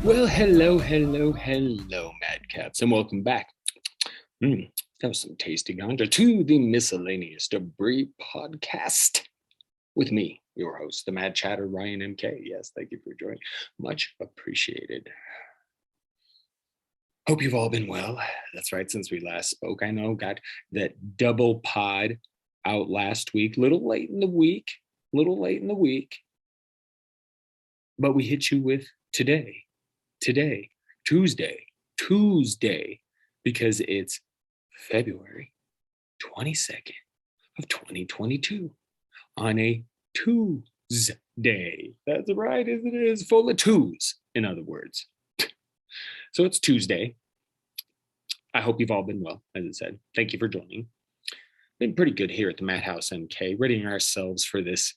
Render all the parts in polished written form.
Well, hello, madcaps, and welcome back. That was some tasty ganja to the Miscellaneous Debris podcast with me, your host, the Mad Chatter, Ryan MK. Yes, thank you for joining. Much appreciated. Hope you've all been well. That's right, since we last spoke. I know, got that double pod out last week, little late in the week, but we hit you with today, Tuesday, because it's February 22nd of 2022 on a Tuesday. That's right, as it is, full of twos, in other words. So it's Tuesday. I hope you've all been well, as I said. Thank you for joining. Been pretty good here at the Madhouse MK, readying ourselves for this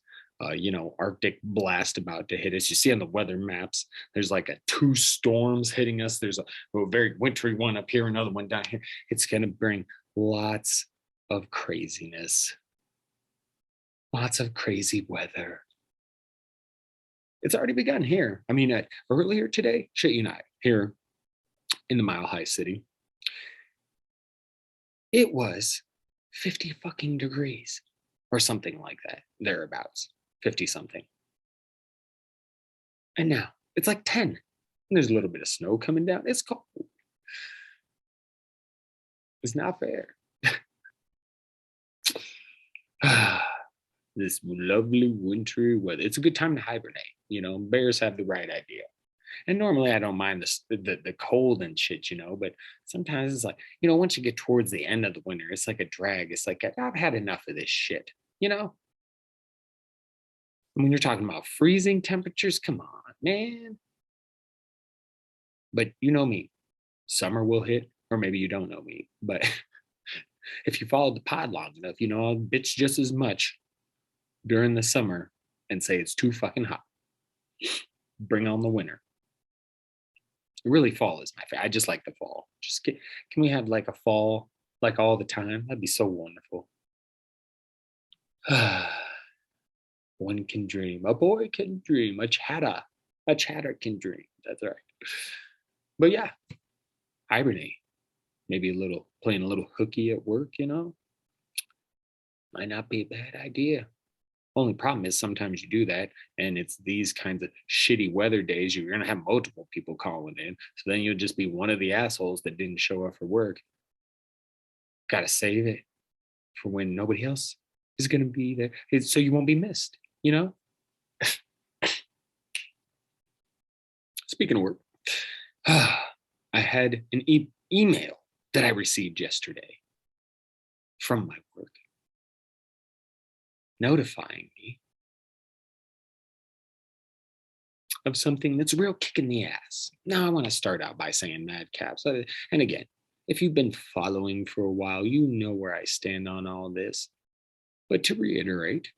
Arctic blast about to hit us. You see on the weather maps, there's like two storms hitting us. There's a very wintry one up here, another one down here. It's going to bring lots of craziness, lots of crazy weather. It's already begun here. I mean, earlier today, shit you not, here in the Mile High City, it was 50 fucking degrees or something like that, thereabouts. 50 something. And now it's like 10. And there's a little bit of snow coming down. It's cold. It's not fair. This lovely wintry weather. It's a good time to hibernate. Bears have the right idea. And normally I don't mind the cold and shit, but sometimes it's like, once you get towards the end of the winter, it's like a drag. It's like, I've had enough of this shit, When you're talking about freezing temperatures, come on, man. But you know me, summer will hit, or maybe you don't know me. But if you followed the pod long enough, I'll bitch just as much during the summer and say it's too fucking hot. Bring on the winter. Really, fall is my favorite. I just like the fall. Can we have like a fall like all the time? That'd be so wonderful. One can dream. A boy can dream. A chatter can dream. That's right. But yeah, hibernate. Maybe playing a little hooky at work, Might not be a bad idea. Only problem is sometimes you do that and it's these kinds of shitty weather days. You're going to have multiple people calling in. So then you'll just be one of the assholes that didn't show up for work. Got to save it for when nobody else is going to be there. So you won't be missed, Speaking of work, I had an email that I received yesterday from my work notifying me of something that's a real kick in the ass. Now, I want to start out by saying madcaps. And again, if you've been following for a while, you know where I stand on all this. But to reiterate,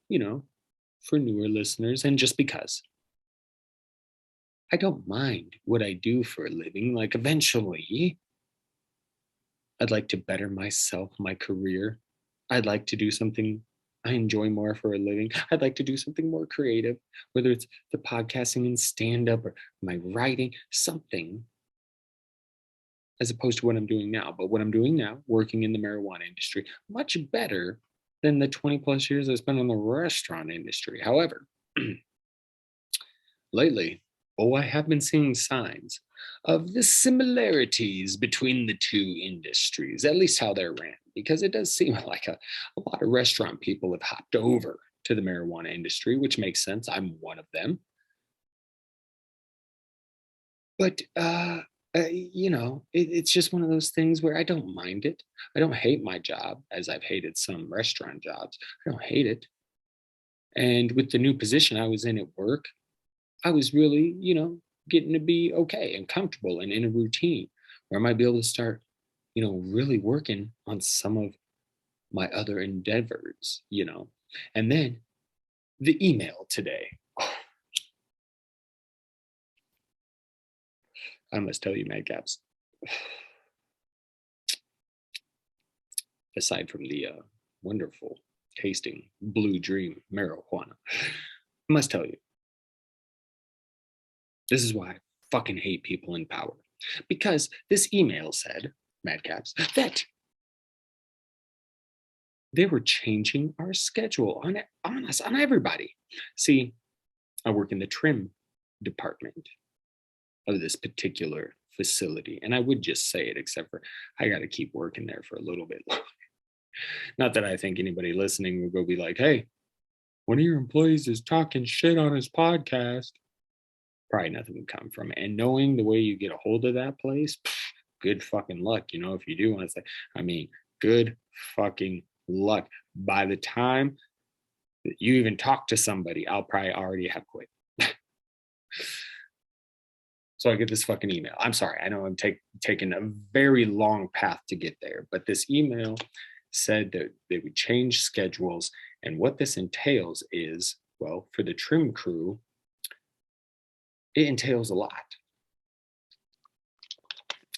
for newer listeners, and just because I don't mind what I do for a living, like eventually I'd like to better myself, my career. I'd like to do something I enjoy more for a living. I'd like to do something more creative, whether it's the podcasting and stand up or my writing, something as opposed to what I'm doing now. But what I'm doing now, working in the marijuana industry, much better than the 20 plus years I spent in the restaurant industry. However, lately, I have been seeing signs of the similarities between the two industries, at least how they're ran, because it does seem like a lot of restaurant people have hopped over to the marijuana industry, which makes sense. I'm one of them. But, it's just one of those things where I don't mind it. I don't hate my job as I've hated some restaurant jobs. I don't hate it. And with the new position I was in at work, I was really, getting to be okay and comfortable and in a routine where I might be able to start, really working on some of my other endeavors, And then the email today. I must tell you, madcaps, aside from the wonderful tasting blue dream marijuana, I must tell you, this is why fucking hate people in power because this email said, Madcaps, that they were changing our schedule on us, on everybody. See, I work in the trim department of this particular facility. And I would just say it, except for I got to keep working there for a little bit longer. Not that I think anybody listening will go be like, hey, one of your employees is talking shit on his podcast. Probably nothing would come from it. And knowing the way you get a hold of that place, good fucking luck. If you do want to say, I mean, good fucking luck. By the time that you even talk to somebody, I'll probably already have quit. So I get this fucking email. I'm sorry. I know I'm taking a very long path to get there, but this email said that they would change schedules. And what this entails is, well, for the trim crew, it entails a lot.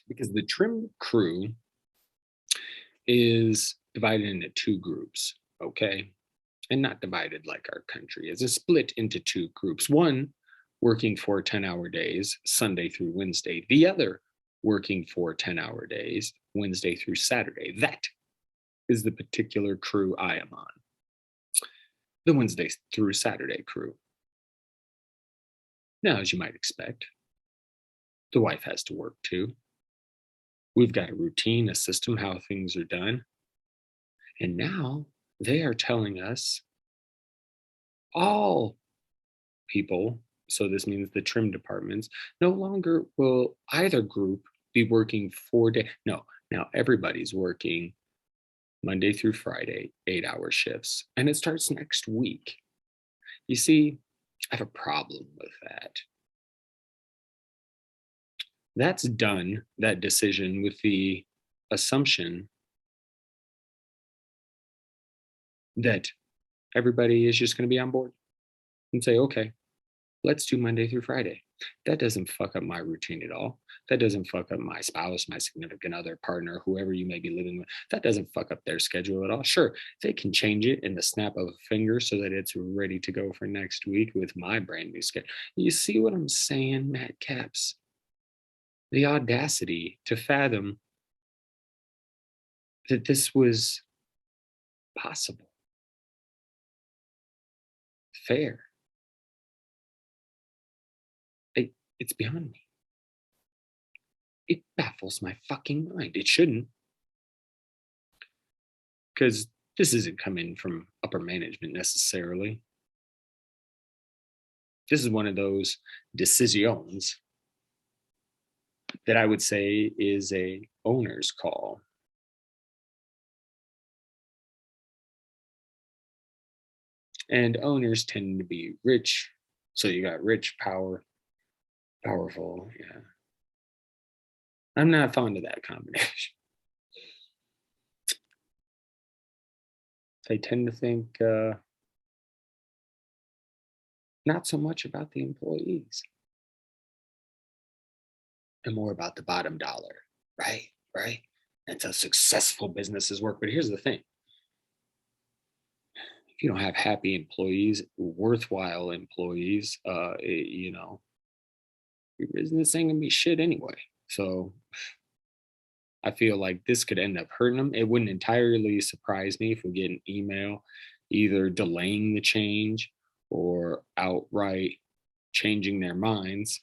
Because the trim crew is divided into two groups, okay? And not divided like our country is. It's split into two groups. One working for 10-hour days, Sunday through Wednesday. The other working for 10-hour days, Wednesday through Saturday. That is the particular crew I am on. The Wednesday through Saturday crew. Now, as you might expect, the wife has to work too. We've got a routine, a system, how things are done. And now they are telling us all people, so this means the trim departments, no longer will either group be working 4 days. No, now everybody's working Monday through Friday, 8-hour shifts. And it starts next week. You see, I have a problem with that. That's done, that decision, with the assumption that everybody is just going to be on board and say, okay, let's do Monday through Friday. That doesn't fuck up my routine at all. That doesn't fuck up my spouse, my significant other, partner, whoever you may be living with. That doesn't fuck up their schedule at all. Sure, they can change it in the snap of a finger so that it's ready to go for next week with my brand new schedule. You see what I'm saying, Matt Caps? The audacity to fathom that this was possible, fair. It's beyond me. It baffles my fucking mind. It shouldn't. Because this isn't coming from upper management necessarily. This is one of those decisions that I would say is a owner's call. And owners tend to be rich. So you got rich, powerful. Yeah. I'm not fond of that combination. They tend to think not so much about the employees and more about the bottom dollar, right? Right? That's how successful businesses work. But here's the thing: if you don't have happy employees, worthwhile employees, your business ain't gonna be shit anyway. So I feel like this could end up hurting them. It wouldn't entirely surprise me if we get an email either delaying the change or outright changing their minds.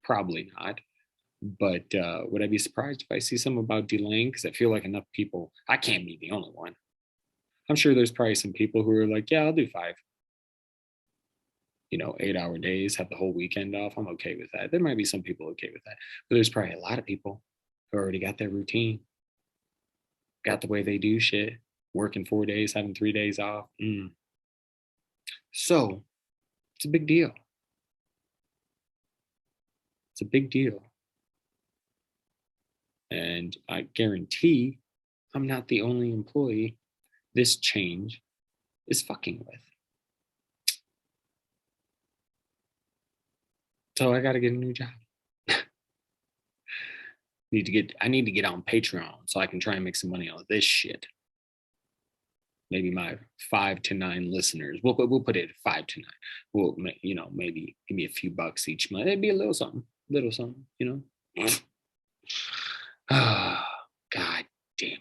Probably not. But would I be surprised if I see something about delaying? Because I feel like enough people, I can't be the only one. I'm sure there's probably some people who are like, yeah, I'll do 5, 8-hour days, have the whole weekend off. I'm okay with that. There might be some people okay with that. But there's probably a lot of people who already got their routine, got the way they do shit, working 4 days, having 3 days off. So it's a big deal. It's a big deal. And I guarantee I'm not the only employee this change is fucking with. So I got to get a new job. I need to get on Patreon so I can try and make some money on this shit. Maybe my 5 to 9 listeners. We'll put it at 5 to 9. Well, maybe give me a few bucks each month. It'd be a little something. little something, Oh, God damn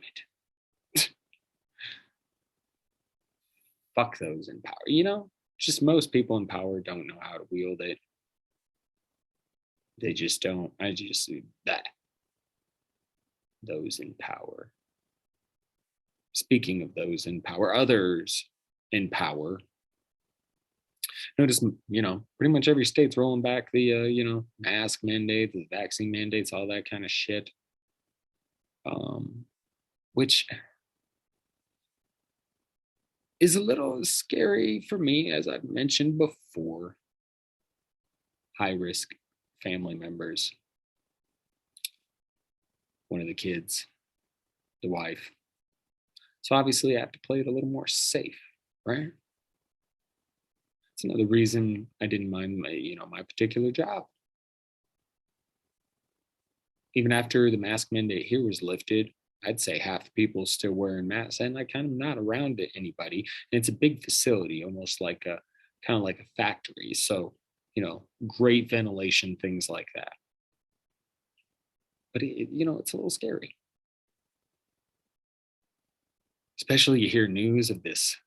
it. Fuck those in power, Just most people in power don't know how to wield it. They just don't. I just that those in power. Speaking of those in power, others in power. Notice, pretty much every state's rolling back the, mask mandates, the vaccine mandates, all that kind of shit. Which is a little scary for me, as I've mentioned before. High risk family members, one of the kids, the wife. So obviously, I have to play it a little more safe, right? It's another reason I didn't mind my particular job. Even after the mask mandate here was lifted, I'd say half the people still wearing masks, and I kind of not around anybody. And it's a big facility, almost like a kind of like a factory. So, great ventilation, things like that. But it's a little scary, especially you hear news of this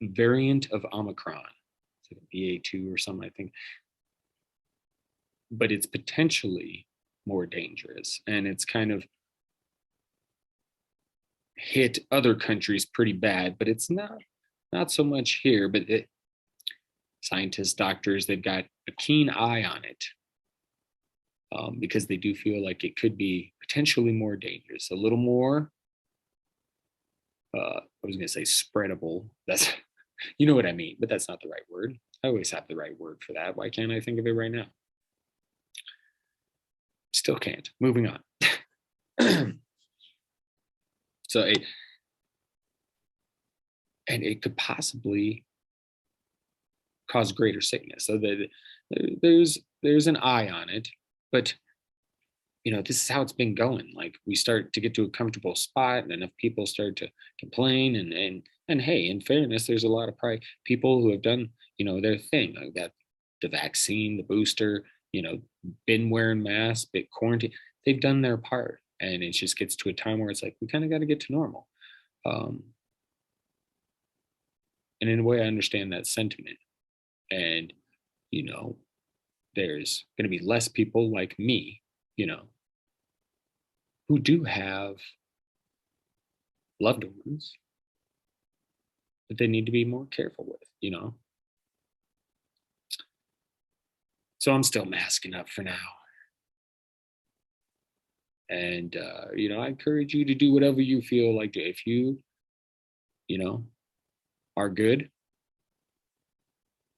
variant of Omicron. It's like a BA2 or something, I think. But it's potentially more dangerous, and it's kind of hit other countries pretty bad, but it's not so much here. But scientists, doctors, they've got a keen eye on it, because they do feel like it could be potentially more dangerous, a little more. I was going to say spreadable. That's you know what I mean, but that's not the right word. I always have the right word for that. Why can't I think of it right now? Still can't. Moving on. So it could possibly cause greater sickness. So that there's an eye on it, but this is how it's been going. Like, we start to get to a comfortable spot, and enough people start to complain, and hey, in fairness, there's a lot of probably people who have done their thing, like that, the vaccine, the booster, been wearing masks, been quarantine. They've done their part, and it just gets to a time where it's like we kind of got to get to normal. Um, and in a way, I understand that sentiment. And there's going to be less people like me, who do have loved ones that they need to be more careful with. So I'm still masking up for now. And, I encourage you to do whatever you feel like. If you know, are good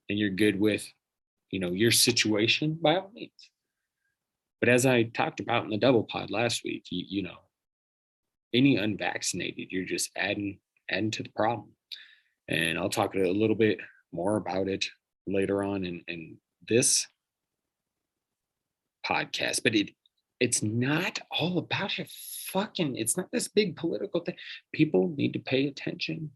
and you're good with, your situation, by all means. But as I talked about in the double pod last week, any unvaccinated, you're just adding to the problem. And I'll talk a little bit more about it later on in this podcast. But it's not all about your fucking, it's not this big political thing. People need to pay attention.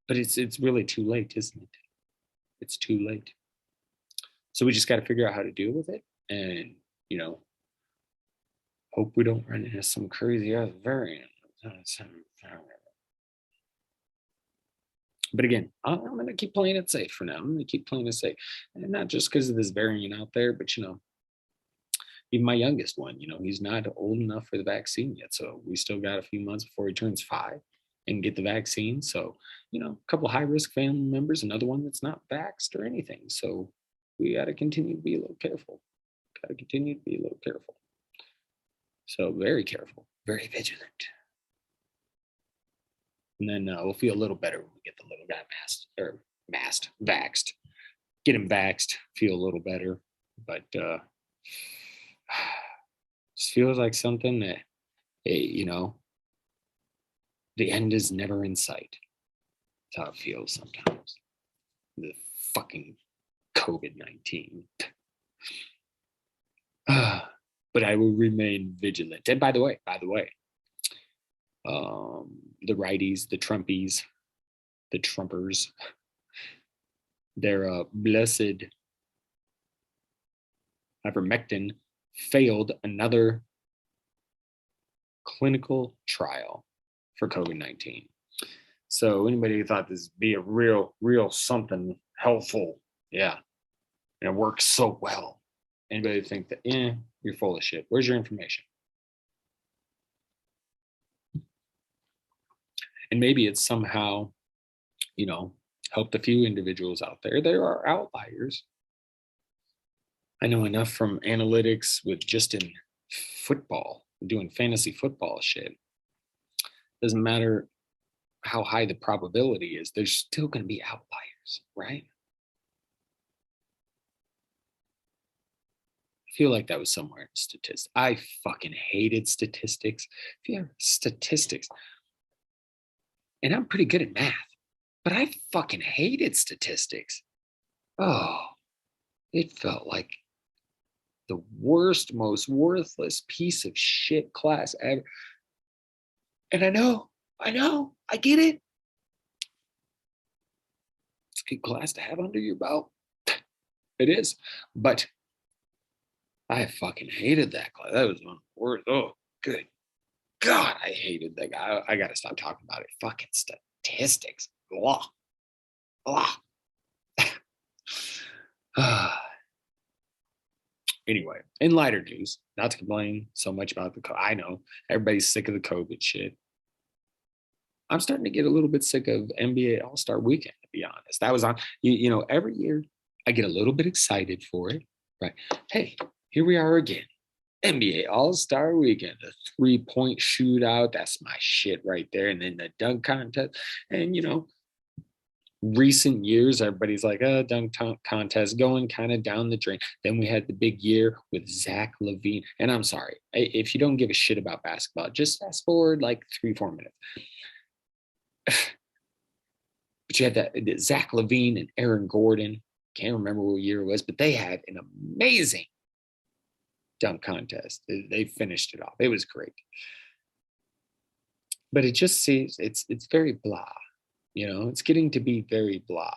But it's really too late, isn't it? It's too late. So we just got to figure out how to deal with it, and hope we don't run into some crazy other variant. But again, I'm going to keep playing it safe for now. I'm going to keep playing it safe, and not just because of this variant out there, but even my youngest one, he's not old enough for the vaccine yet, so we still got a few months before he turns 5 and get the vaccine. So a couple high risk family members, another one that's not vaxxed or anything. So we got to continue to be a little careful. Got to continue to be a little careful. So very careful, very vigilant. And then we'll feel a little better when we get the little guy vaxxed. Get him vaxxed, feel a little better. But just feels like something that, the end is never in sight. That's how it feels sometimes. The fucking COVID-19. But I will remain vigilant. And by the way, the righties, the Trumpies, the Trumpers, their blessed ivermectin failed another clinical trial for COVID-19. So anybody who thought this would be a real something helpful, yeah, and it works so well. Anybody think that, you're full of shit. Where's your information? And maybe it's somehow, you know, helped a few individuals out there. There are outliers. I know enough from analytics with just in football, doing fantasy football shit. Doesn't matter how high the probability is, there's still going to be outliers, right? I feel like that was somewhere in statistics. I fucking hated statistics. If you have statistics, and I'm pretty good at math, but I fucking hated statistics. Oh, it felt like the worst, most worthless piece of shit class ever. And I get it. It's a good class to have under your belt. It is. But I fucking hated that class. That was one of the worst. Oh, good God, I hated that guy. I got to stop talking about it. Fucking statistics. Blah. Blah. Anyway, in lighter news, not to complain so much about I know everybody's sick of the COVID shit. I'm starting to get a little bit sick of NBA All Star Weekend, to be honest. That was on, every year I get a little bit excited for it, right? Hey, here we are again. NBA All Star Weekend, a 3-point shootout. That's my shit right there. And then the dunk contest. And, recent years, everybody's like, dunk contest going kind of down the drain. Then we had the big year with Zach LaVine. And I'm sorry, if you don't give a shit about basketball, just fast forward like 3-4 minutes. But you had that Zach LaVine and Aaron Gordon. Can't remember what year it was, but they had an amazing dunk contest. They finished it off. It was great. But it just seems it's very blah. It's getting to be very blah.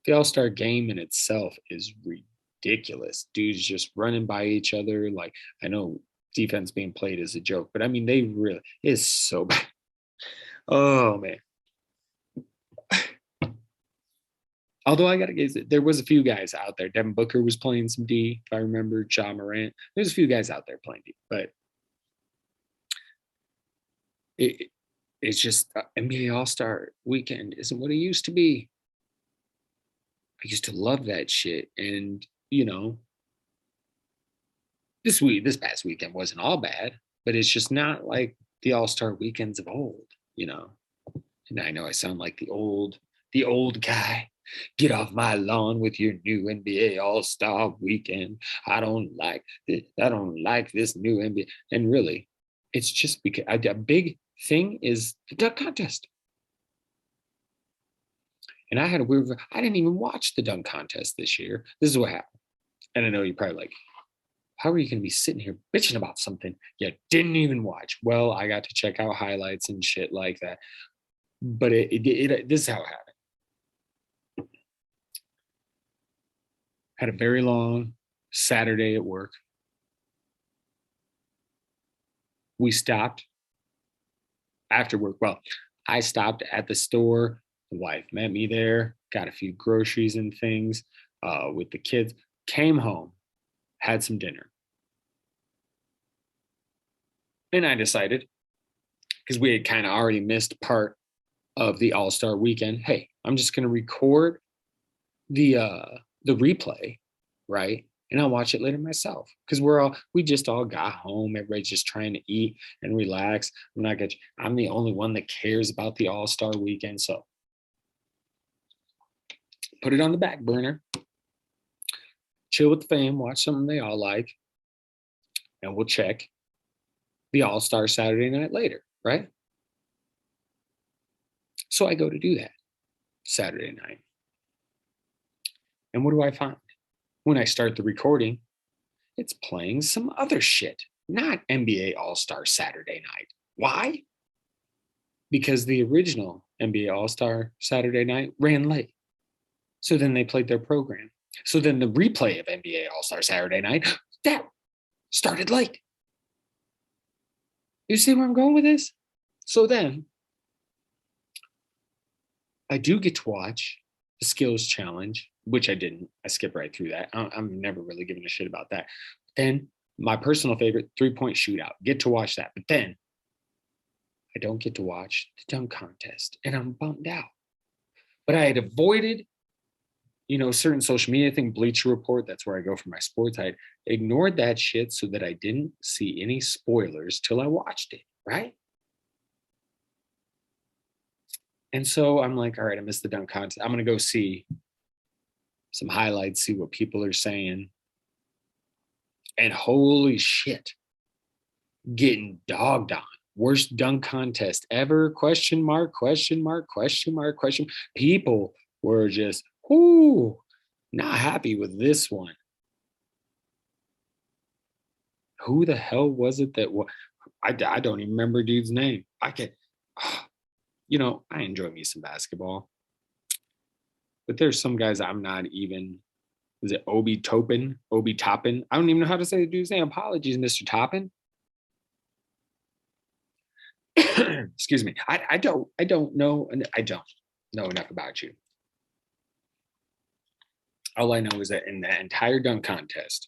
The All-Star game in itself is ridiculous. Dudes just running by each other. Like, I know defense being played is a joke, but I mean, they really is so bad. Oh man. Although I gotta guess, there was a few guys out there. Devin Booker was playing some D, if I remember. Ja Morant. There's a few guys out there playing D, but it's just NBA All Star Weekend isn't what it used to be. I used to love that shit, and this past weekend wasn't all bad, but it's just not like the All Star weekends of old. And I know I sound like the old guy. Get off my lawn with your new NBA All-Star weekend. I don't like this. I don't like this new NBA. And really, it's just because a big thing is the dunk contest. And I had a weird, I didn't even watch the dunk contest this year. This is what happened. And I know you're probably like, how are you going to be sitting here bitching about something you didn't even watch? Well, I got to check out highlights and shit like that. But this is how it happened. Had a very long Saturday at work. We stopped after work. Well, I stopped at the store. The wife met me there, got a few groceries and things with the kids, came home, had some dinner. And I decided, because we had kind of already missed part of the All-Star weekend, hey, I'm just going to record the replay, right? And I'll watch it later myself, because we just all got home. Everybody's just trying to eat and relax. I'm the only one that cares about the All-Star weekend, so put it on the back burner, chill with the fam, watch something they all like, and we'll check the All-Star Saturday night later, right? So I go to do that Saturday night. And what do I find? When I start the recording, it's playing some other shit, not NBA All-Star Saturday night. Why? Because the original NBA All-Star Saturday night ran late. So then they played their program. So then the replay of NBA All-Star Saturday night, that started late. You see where I'm going with this? So then I do get to watch the skills challenge, which I didn't. I skipped right through that. I'm never really giving a shit about that. Then my personal favorite, 3-point shootout. Get to watch that. But then I don't get to watch the dunk contest, and I'm bummed out. But I had avoided, certain social media thing, Bleacher Report. That's where I go for my sports. I ignored that shit so that I didn't see any spoilers till I watched it, right? And so I'm like, all right, I missed the dunk contest. I'm gonna go see some highlights, see what people are saying. And holy shit, getting dogged on. Worst dunk contest ever? Question mark, question mark, question mark, question. People were just, whoo, not happy with this one. Who the hell was it that I don't even remember dude's name. I enjoy me some basketball, but there's some guys I'm not even. Is it Obi Toppin? Obi Toppin? I don't even know how to say the dude's name. Apologies, Mr. Toppin. Excuse me. I don't know, and I don't know enough about you. All I know is that in the entire dunk contest,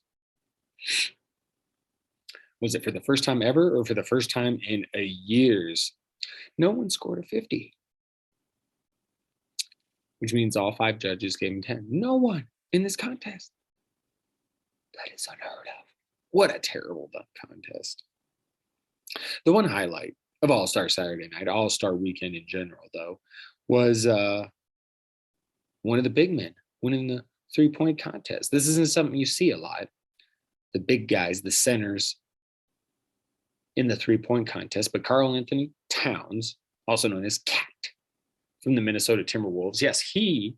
was it for the first time ever or for the first time in a years, no one scored a 50, which means all 5 judges gave him 10. No one in this contest. That is unheard of. What a terrible dunk contest. The one highlight of All Star Saturday night, All Star weekend in general, though, was one of the big men winning the 3-point contest. This isn't something you see a lot. The big guys, the centers in the 3-point contest, but Karl-Anthony Towns, also known as Cat from the Minnesota Timberwolves, yes, he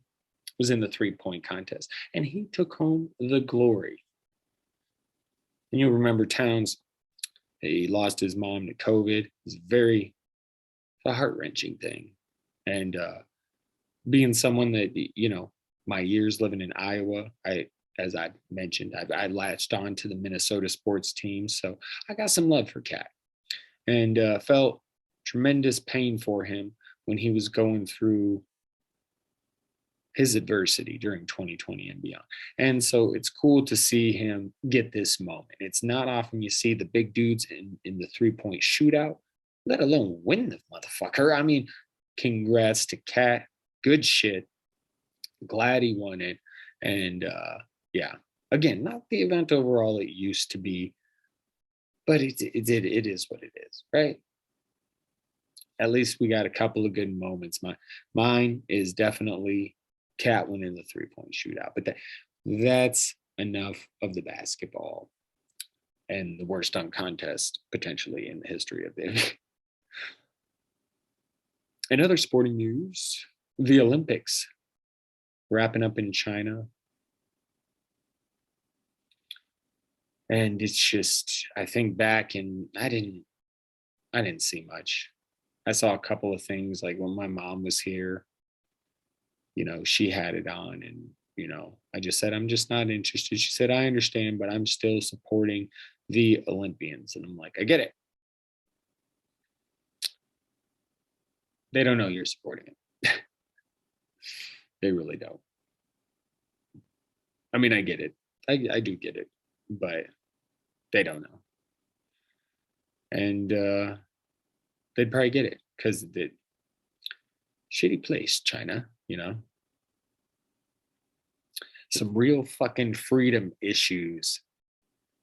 was in the 3-point contest and he took home the glory. And you'll remember Towns, he lost his mom to COVID. It's a heart-wrenching thing. And being someone that, my years living in Iowa, as I mentioned, I latched on to the Minnesota sports team. So I got some love for Cat and felt tremendous pain for him when he was going through his adversity during 2020 and beyond. And so it's cool to see him get this moment. It's not often you see the big dudes in the 3-point shootout, let alone win the motherfucker. I mean, congrats to Cat. Good shit. Glad he won it. And yeah, again, not the event overall it used to be, but it is what it is, right? At least we got a couple of good moments. Mine is definitely Cat winning the 3-point shootout, but that's enough of the basketball and the worst dunk contest potentially in the history of it. In other sporting news, the Olympics wrapping up in China. And it's just, I think back and I didn't see much. I saw a couple of things like when my mom was here, she had it on and, I just said, I'm just not interested. She said, I understand, but I'm still supporting the Olympians. And I'm like, I get it. They don't know you're supporting it. They really don't. I mean, I get it. I do get it, but they don't know. And they'd probably get it because the shitty place, China, some real fucking freedom issues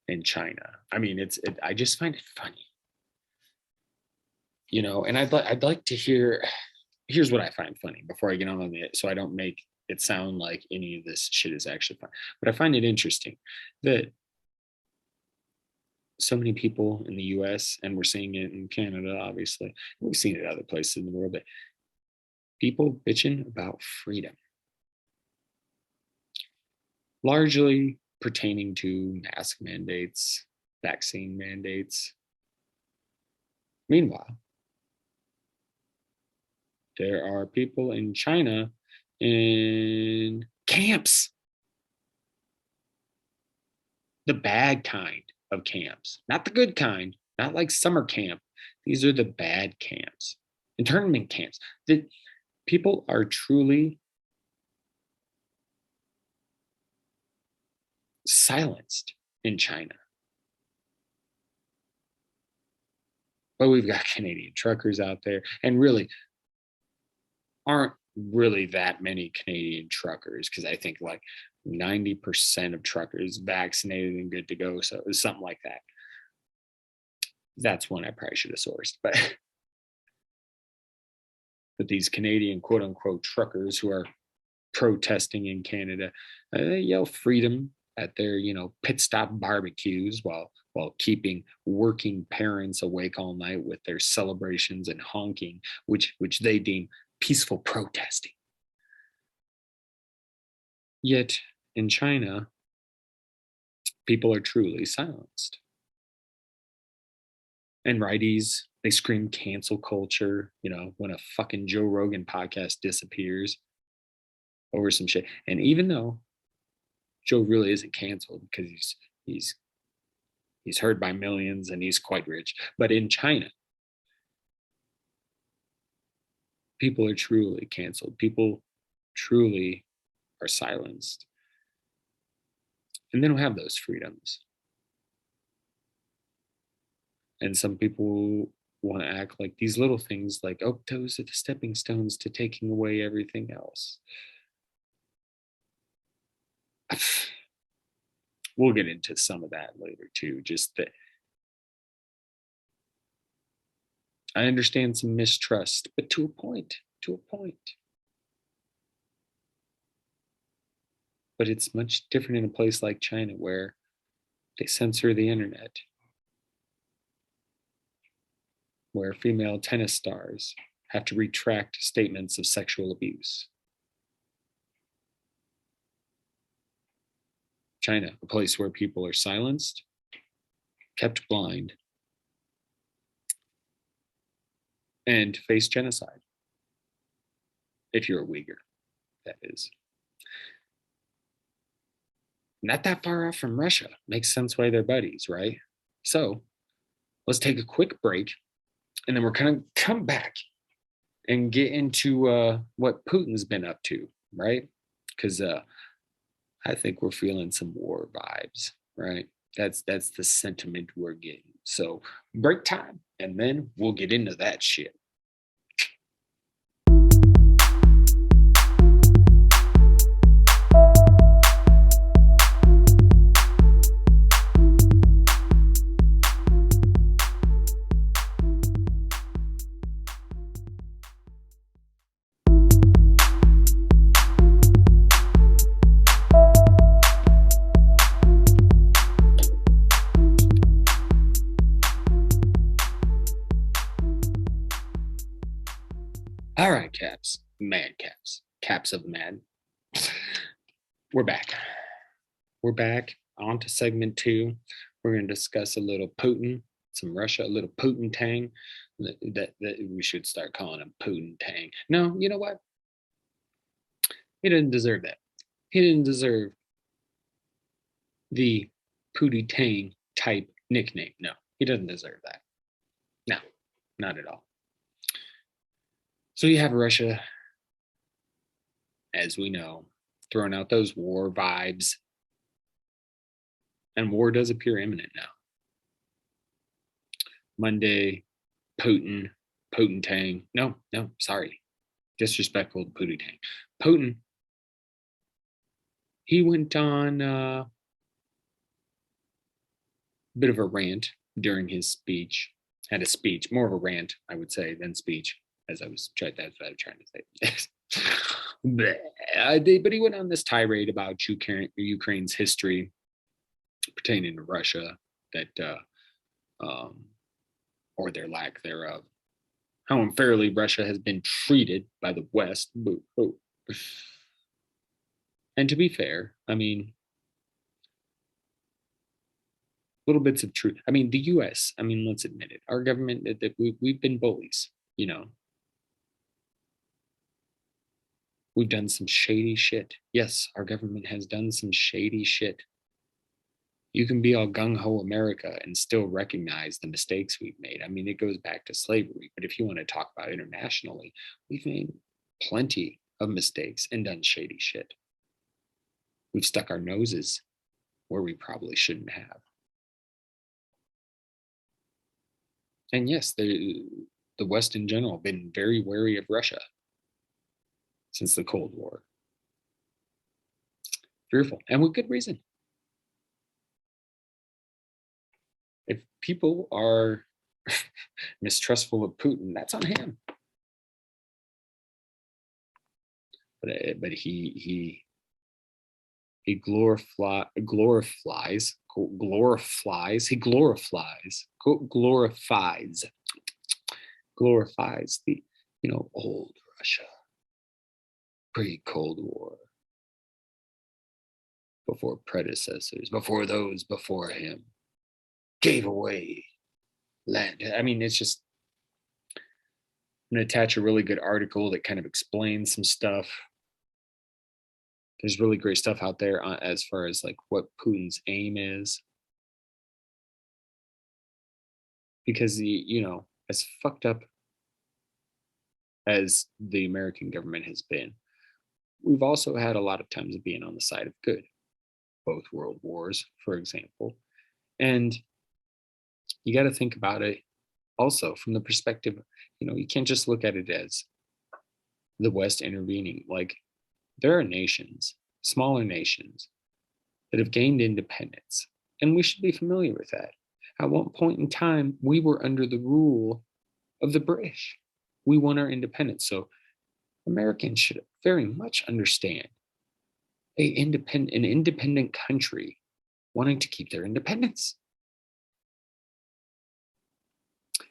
in China. I mean, I just find it funny, and I'd like to hear. Here's what I find funny before I get on it, so I don't make it sound like any of this shit is actually fun. But I find it interesting that so many people in the US, and we're seeing it in Canada, obviously, we've seen it other places in the world, but people bitching about freedom, largely pertaining to mask mandates, vaccine mandates. Meanwhile, there are people in China, in Camps, the bad kind of camps, not the good kind, not like summer camp. These are the bad camps. Internment camps. The people are truly silenced in China. But we've got Canadian truckers out there, and really aren't really that many Canadian truckers because I think like 90% of truckers vaccinated and good to go. So it was something like that. That's one I probably should have sourced. But these Canadian quote unquote truckers who are protesting in Canada, they yell freedom at their, pit stop barbecues while keeping working parents awake all night with their celebrations and honking, which they deem peaceful protesting. Yet in China, people are truly silenced. And righties, they scream cancel culture, when a fucking Joe Rogan podcast disappears over some shit. And even though Joe really isn't canceled because he's heard by millions and he's quite rich, but in China, people are truly canceled. People truly are silenced. And they don't have those freedoms. And some people want to act like these little things like, oh, those are the stepping stones to taking away everything else. We'll get into some of that later too. Just that I understand some mistrust, but to a point. But it's much different in a place like China where they censor the internet, where female tennis stars have to retract statements of sexual abuse. China, a place where people are silenced, kept blind, and face genocide. If you're a Uyghur, that is. Not that far off from Russia. Makes sense why they're buddies, right? So let's take a quick break, and then we're going to come back and get into what Putin's been up to, right? Because I think we're feeling some war vibes, right? That's the sentiment we're getting. So break time, and then we'll get into that shit. All right, caps, mad caps, caps of mad. We're back. We're back on to segment 2. We're going to discuss a little Putin, some Russia, a little Putin tang. That we should start calling him Putin tang. No, you know what? He didn't deserve that. He didn't deserve the Pootie Tang type nickname. No, he doesn't deserve that. No, not at all. So you have Russia, as we know, throwing out those war vibes. And war does appear imminent now. Monday, Putin Tang. No, sorry. Disrespectful to Pootie Tang. Putin, he went on a bit of a rant during his speech. Had a speech, more of a rant, I would say, than speech, as I was trying to say. But he went on this tirade about Ukraine's history pertaining to Russia, that or their lack thereof, how unfairly Russia has been treated by the West. And to be fair, I mean, little bits of truth. I mean, the U.S. I mean, let's admit it. Our government, that we've been bullies. We've done some shady shit. Yes, our government has done some shady shit. You can be all gung ho America and still recognize the mistakes we've made. I mean, it goes back to slavery, but if you want to talk about internationally, we've made plenty of mistakes and done shady shit. We've stuck our noses where we probably shouldn't have. And yes, the West in general been very wary of Russia since the Cold War. Fearful, and with good reason. If people are mistrustful of Putin, that's on him. But he glorifies the old Russia, pre-Cold War, before predecessors, before those before him gave away land. I mean, it's just, I'm going to attach a really good article that kind of explains some stuff. There's really great stuff out there as far as like what Putin's aim is, because as fucked up as the American government has been, we've also had a lot of times of being on the side of good, both world wars, for example. And you got to think about it also from the perspective, you can't just look at it as the West intervening. Like, there are nations, smaller nations, that have gained independence, and we should be familiar with that. At one point in time, we were under the rule of the British. We won our independence. So Americans should very much understand an independent country wanting to keep their independence.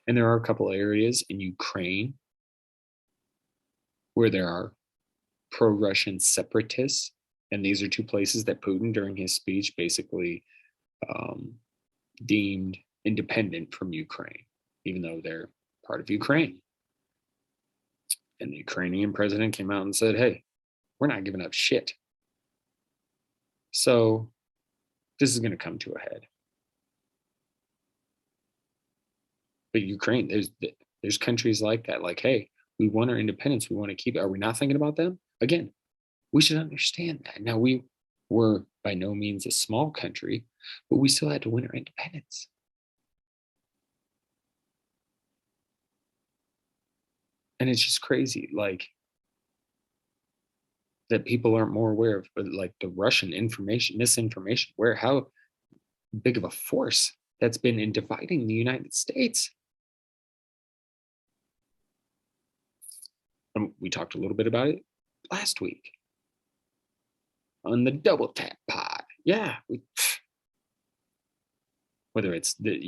And there are a couple areas in Ukraine where there are pro-Russian separatists. And these are two places that Putin, during his speech, basically deemed independent from Ukraine, even though they're part of Ukraine. And the Ukrainian president came out and said, hey, we're not giving up shit. So this is going to come to a head. But Ukraine, there's countries like that, like, hey, we won our independence, we want to keep it. Are we not thinking about them? Again, we should understand that. Now, we were by no means a small country, but we still had to win our independence. And it's just crazy, like, that people aren't more aware of, like, the Russian misinformation, how big of a force that's been in dividing the United States. And we talked a little bit about it last week on the Double Tap Pod. Yeah, whether it's the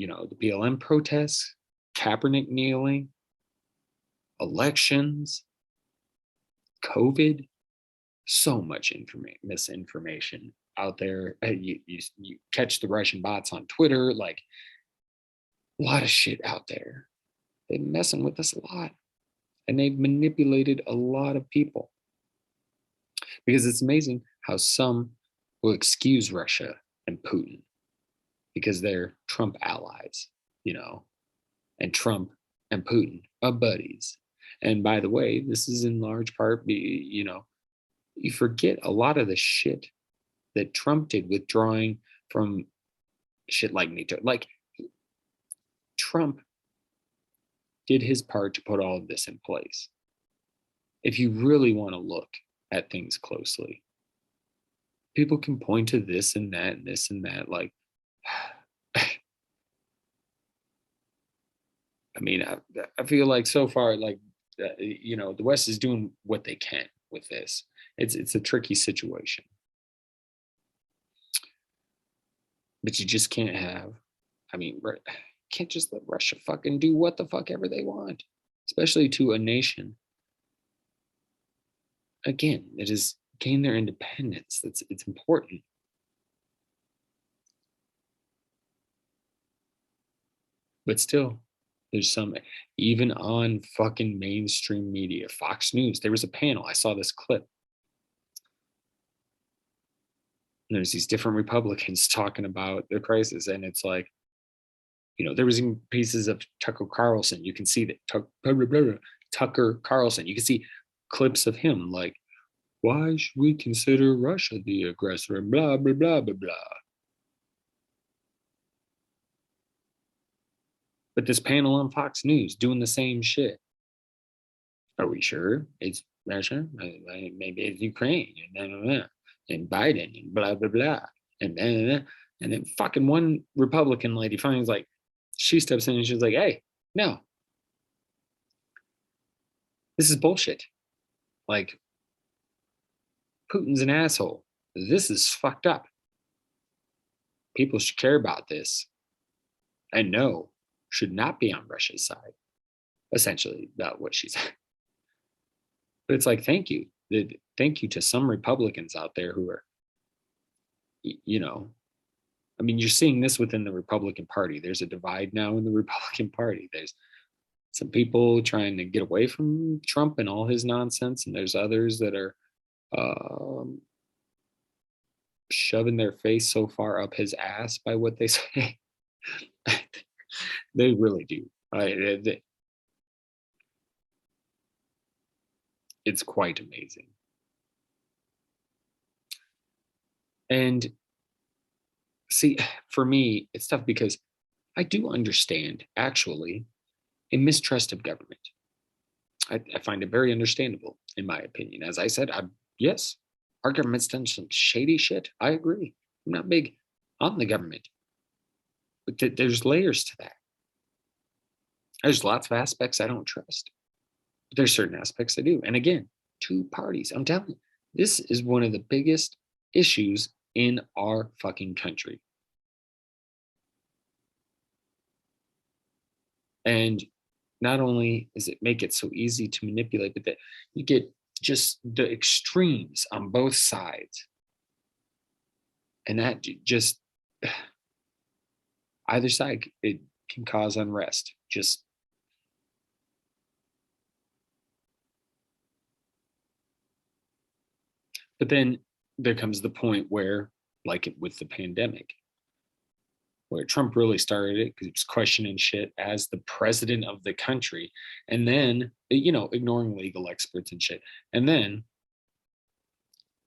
BLM protests, Kaepernick kneeling, elections, COVID, so much misinformation out there. You catch the Russian bots on Twitter, like, a lot of shit out there. They're messing with us a lot, and they've manipulated a lot of people. Because it's amazing how some will excuse Russia and Putin because they're Trump allies, and Trump and Putin are buddies. And by the way, this is in large part, you forget a lot of the shit that Trump did, withdrawing from shit like NATO. Like, Trump did his part to put all of this in place. If you really want to look at things closely, people can point to this and that and this and that. Like, I mean, I feel like so far, like, the West is doing what they can with this. It's a tricky situation, but you just can't have. I mean, can't just let Russia fucking do what the fuck ever they want, especially to a nation. Again, it is gain their independence. It's important. But still, there's some, even on fucking mainstream media, Fox News, there was a panel. I saw this clip And there's these different Republicans talking about the crisis, and it's like, there was even pieces of Tucker Carlson. You can see that Tucker Carlson. You can see clips of him like, why should we consider Russia the aggressor? And blah blah blah blah blah. But this panel on Fox News doing the same shit. Are we sure it's Russia? Maybe it's Ukraine and Biden and blah blah blah and then fucking one Republican lady finally like, she steps in and she's like, hey, no, this is bullshit. Like, Putin's an asshole. This is fucked up. People should care about this and no, should not be on Russia's side. Essentially, about what she said. But it's like, thank you. Thank you to some Republicans out there who are, I mean, you're seeing this within the Republican Party. There's a divide now in the Republican Party. There's some people trying to get away from Trump and all his nonsense, and there's others that are um, shoving their face so far up his ass by what they say. They really do. It's quite amazing. And see, for me, it's tough because I do understand, actually, a mistrust of government. I find it very understandable, in my opinion. As I said, yes, our government's done some shady shit. I agree. I'm not big on the government, but there's layers to that. There's lots of aspects I don't trust, but there's certain aspects I do. And again, two parties. I'm telling you, this is one of the biggest issues in our fucking country. And not only does it make it so easy to manipulate, but that you get just the extremes on both sides. And that just, either side, it can cause unrest. Just, but then there comes the point where, like with the pandemic, where Trump really started it because he was questioning shit as the president of the country, and then ignoring legal experts and shit, and then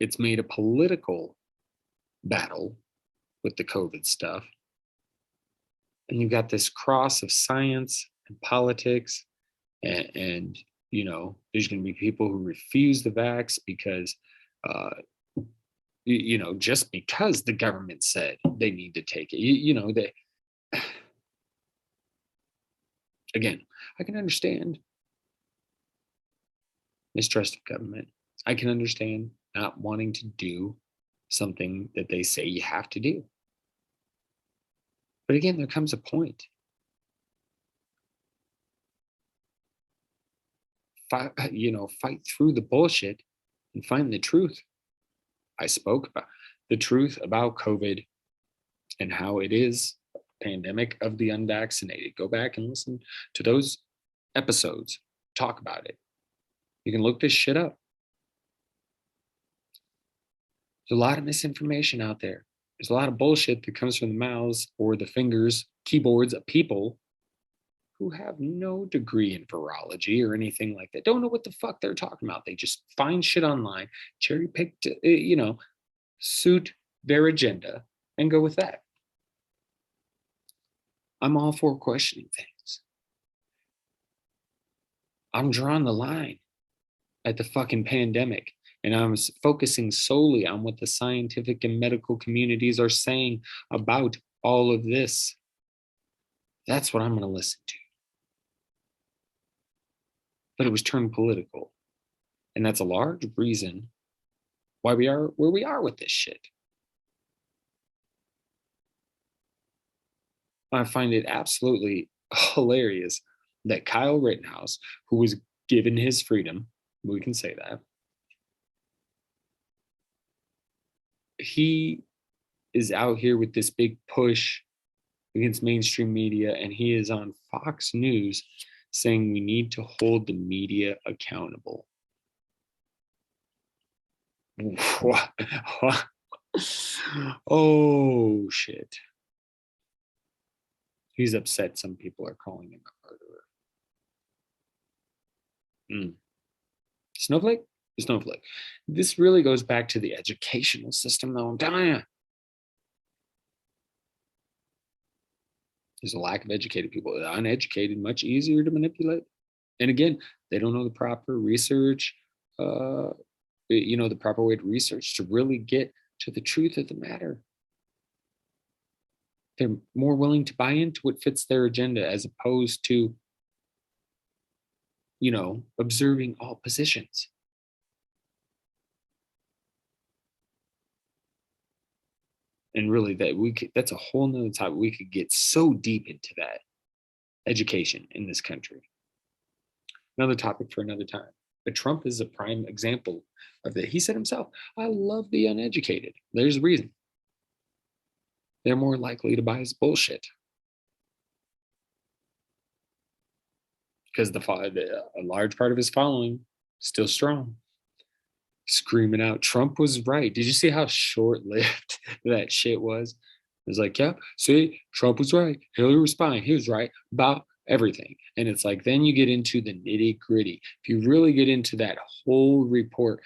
it's made a political battle with the COVID stuff, and you got this cross of science and politics, and there's going to be people who refuse the vax because just because the government said they need to take it. They, again, I can understand mistrust of government. I can understand not wanting to do something that they say you have to do. But again, there comes a point. Fight through the bullshit and find the truth. I spoke about the truth about COVID and how it is a pandemic of the unvaccinated. Go back and listen to those episodes. Talk about it. You can look this shit up. There's a lot of misinformation out there. There's a lot of bullshit that comes from the mouths or the fingers, keyboards of people who have no degree in virology or anything like that. Don't know what the fuck they're talking about. They just find shit online, cherry pick, suit their agenda, and go with that. I'm all for questioning things. I'm drawing the line at the fucking pandemic, and I'm focusing solely on what the scientific and medical communities are saying about all of this. That's what I'm going to listen to. But it was turned political. And that's a large reason why we are where we are with this shit. I find it absolutely hilarious that Kyle Rittenhouse, who was given his freedom, we can say that, he is out here with this big push against mainstream media, and he is on Fox News saying we need to hold the media accountable. Oh shit. He's upset some people are calling him a murderer. Mm. Snowflake? Snowflake. This really goes back to the educational system, though. I'm telling you, there's a lack of educated people. The uneducated, much easier to manipulate. And again, they don't know the proper research, uh, the proper way to research to really get to the truth of the matter. They're more willing to buy into what fits their agenda as opposed to, observing all positions. And really that's a whole nother topic. We could get so deep into that education in this country. Another topic for another time. But Trump is a prime example of that. He said himself, I love the uneducated. There's a reason. They're more likely to buy his bullshit because a large part of his following still strong, screaming out, Trump was right. Did you see how short lived that shit was? It was like, yeah, see, Trump was right. Hillary was fine. He was right about everything. And it's like, then you get into the nitty gritty. If you really get into that whole report,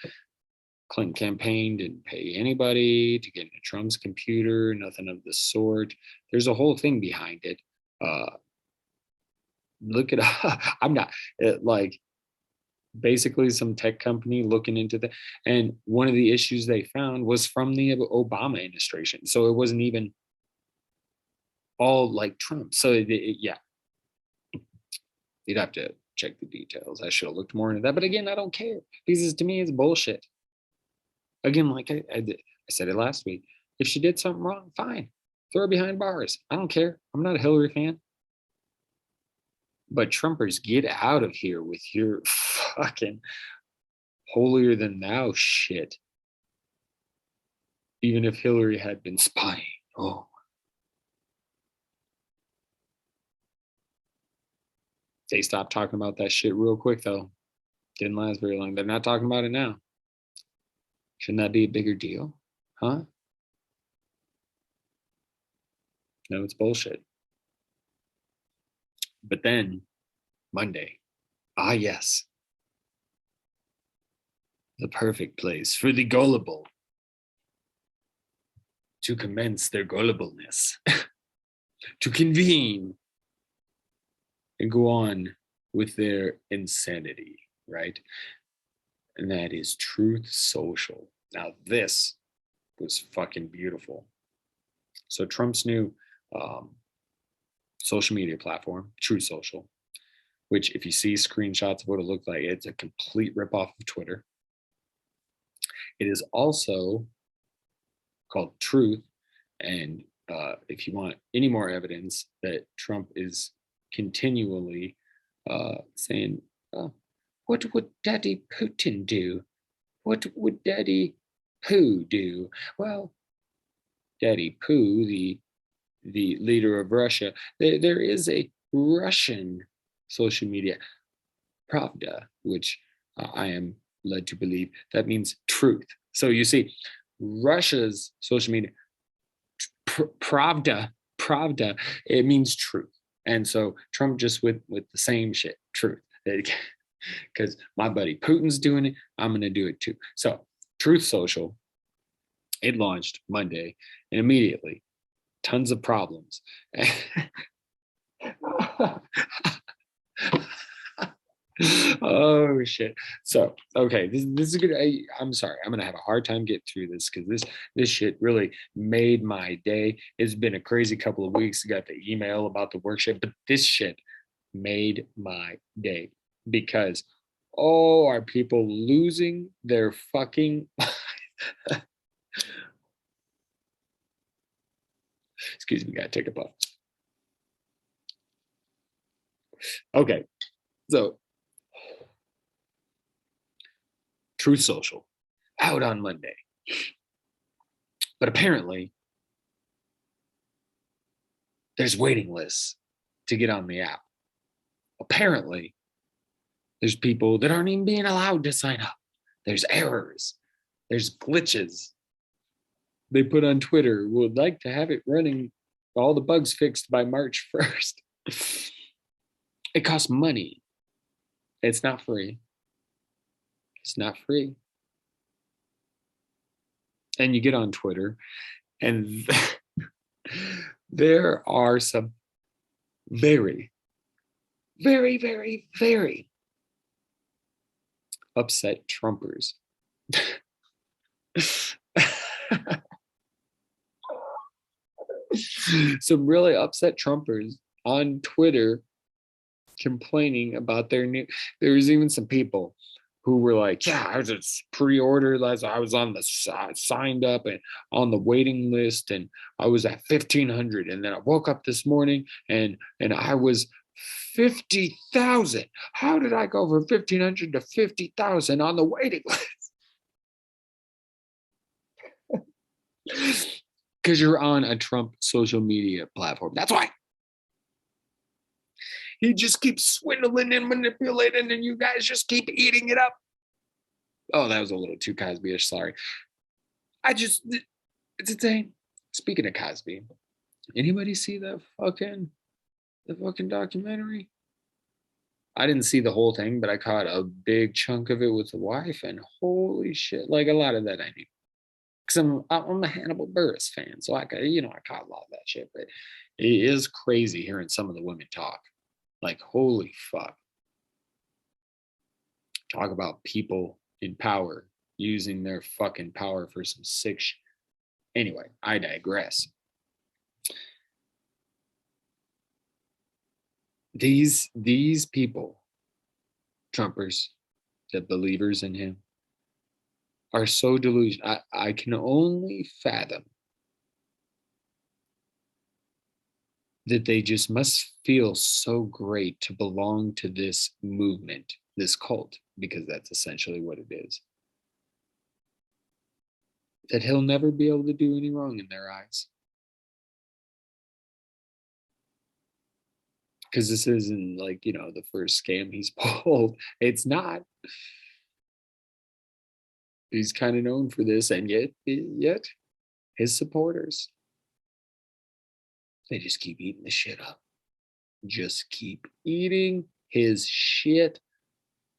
Clinton campaign didn't pay anybody to get into Trump's computer, nothing of the sort. There's a whole thing behind it. Look at I'm not like basically some tech company looking into that. And one of the issues they found was from the Obama administration. So it wasn't even all like Trump. So yeah, you'd have to check the details. I should have looked more into that. But again, I don't care because to me, it's bullshit. Again, like I said it last week. If she did something wrong, fine. Throw her behind bars. I don't care. I'm not a Hillary fan. But Trumpers, get out of here with your fucking holier than thou shit. Even if Hillary had been spying. Oh. They stopped talking about that shit real quick, though. Didn't last very long. They're not talking about it now. Shouldn't that be a bigger deal? Huh? No, it's bullshit. But then, Monday. Ah, yes. The perfect place for the gullible to commence their gullibleness, to convene and go on with their insanity, right? And that is Truth Social. Now, this was fucking beautiful. So, Trump's new social media platform, Truth Social, which, if you see screenshots of what it looked like, it's a complete ripoff of Twitter. It is also called Truth. And if you want any more evidence that Trump is continually saying, what would Daddy Putin do? What would Daddy Pooh do? Well, Daddy Pooh, the leader of Russia, there is a Russian social media, Pravda, which I am led to believe that means truth. So you see, Russia's social media, Pravda, it means truth. And so Trump just with the same shit, truth. Because my buddy Putin's doing it, I'm gonna do it too. So Truth Social, it launched Monday, and immediately tons of problems. Oh shit. So okay, this is good. I'm sorry, I'm gonna have a hard time getting through this because this shit really made my day. It's been a crazy couple of weeks. I got the email about the workshop, but this shit made my day because are people losing their fucking excuse me, gotta take a puff. Okay, so Truth Social out on Monday. But apparently, there's waiting lists to get on the app. Apparently, there's people that aren't even being allowed to sign up. There's errors, there's glitches. They put on Twitter, would like to have it running, all the bugs fixed by March 1st. It costs money. It's not free. It's not free. And you get on Twitter, and there are some very, very, very, very upset Trumpers. Some really upset Trumpers on Twitter complaining about their new. There was even some people who were like, "Yeah, I was just pre-ordered. I was on the signed up and on the waiting list, and I was at 1,500, and then I woke up this morning and I was 50,000. How did I go from 1,500 to 50,000 on the waiting list?" Because you're on a Trump social media platform. That's why. He just keeps swindling and manipulating, and you guys just keep eating it up. Oh, that was a little too Cosby-ish. Sorry. It's insane. Speaking of Cosby, anybody see the fucking documentary? I didn't see the whole thing, but I caught a big chunk of it with the wife, and holy shit, like a lot of that I knew. Because I'm a Hannibal Buress fan, so I caught a lot of that shit. But it is crazy hearing some of the women talk. Like, holy fuck. Talk about people in power using their fucking power for some sick shit. Anyway, I digress. These people, Trumpers, the believers in him, are so delusional. I can only fathom that they just must feel so great to belong to this movement, this cult, because that's essentially what it is. That he'll never be able to do any wrong in their eyes. Because this isn't like, the first scam he's pulled. It's not. He's kind of known for this, and yet his supporters, they just keep eating the shit up. Just keep eating his shit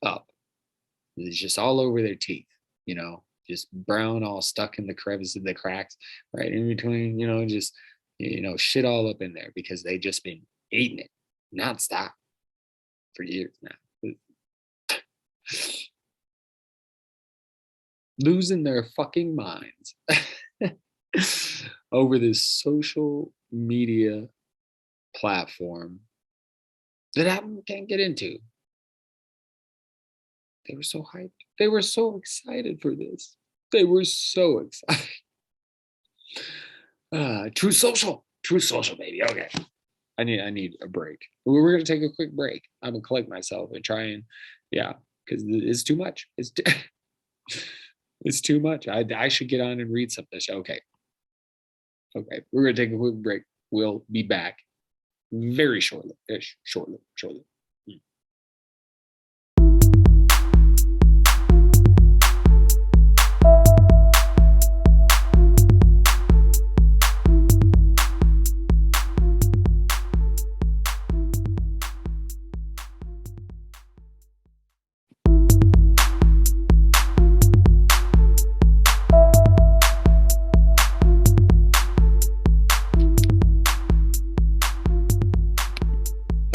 up. It's just all over their teeth, just brown, all stuck in the crevices of the cracks, right in between, just, shit all up in there because they just been eating it nonstop for years now. Losing their fucking minds over this social media platform that I can't get into. They were so hyped. They were so excited for this. They were so excited. True social, baby. Okay, I need a break. We're gonna take a quick break. I'm gonna collect myself and try and because it's too much. It's too much. I should get on and read something. Okay, we're gonna take a quick break. We'll be back very shortly. Shortly.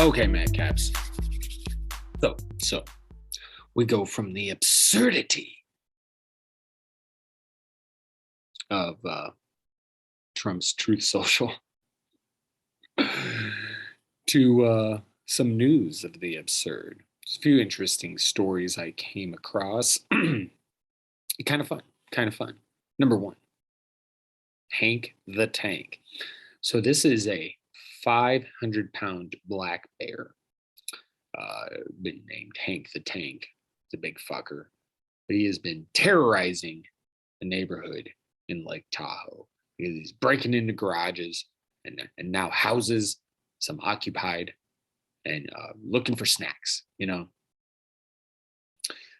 Okay, madcaps. So we go from the absurdity of Trump's Truth Social to some news of the absurd. There's a few interesting stories I came across. Kind of fun. Number one, Hank the Tank. So this is a 500-pound black bear, been named Hank the Tank. It's a big fucker, but he has been terrorizing the neighborhood in Lake Tahoe because he's breaking into garages and now houses, some occupied, and looking for snacks.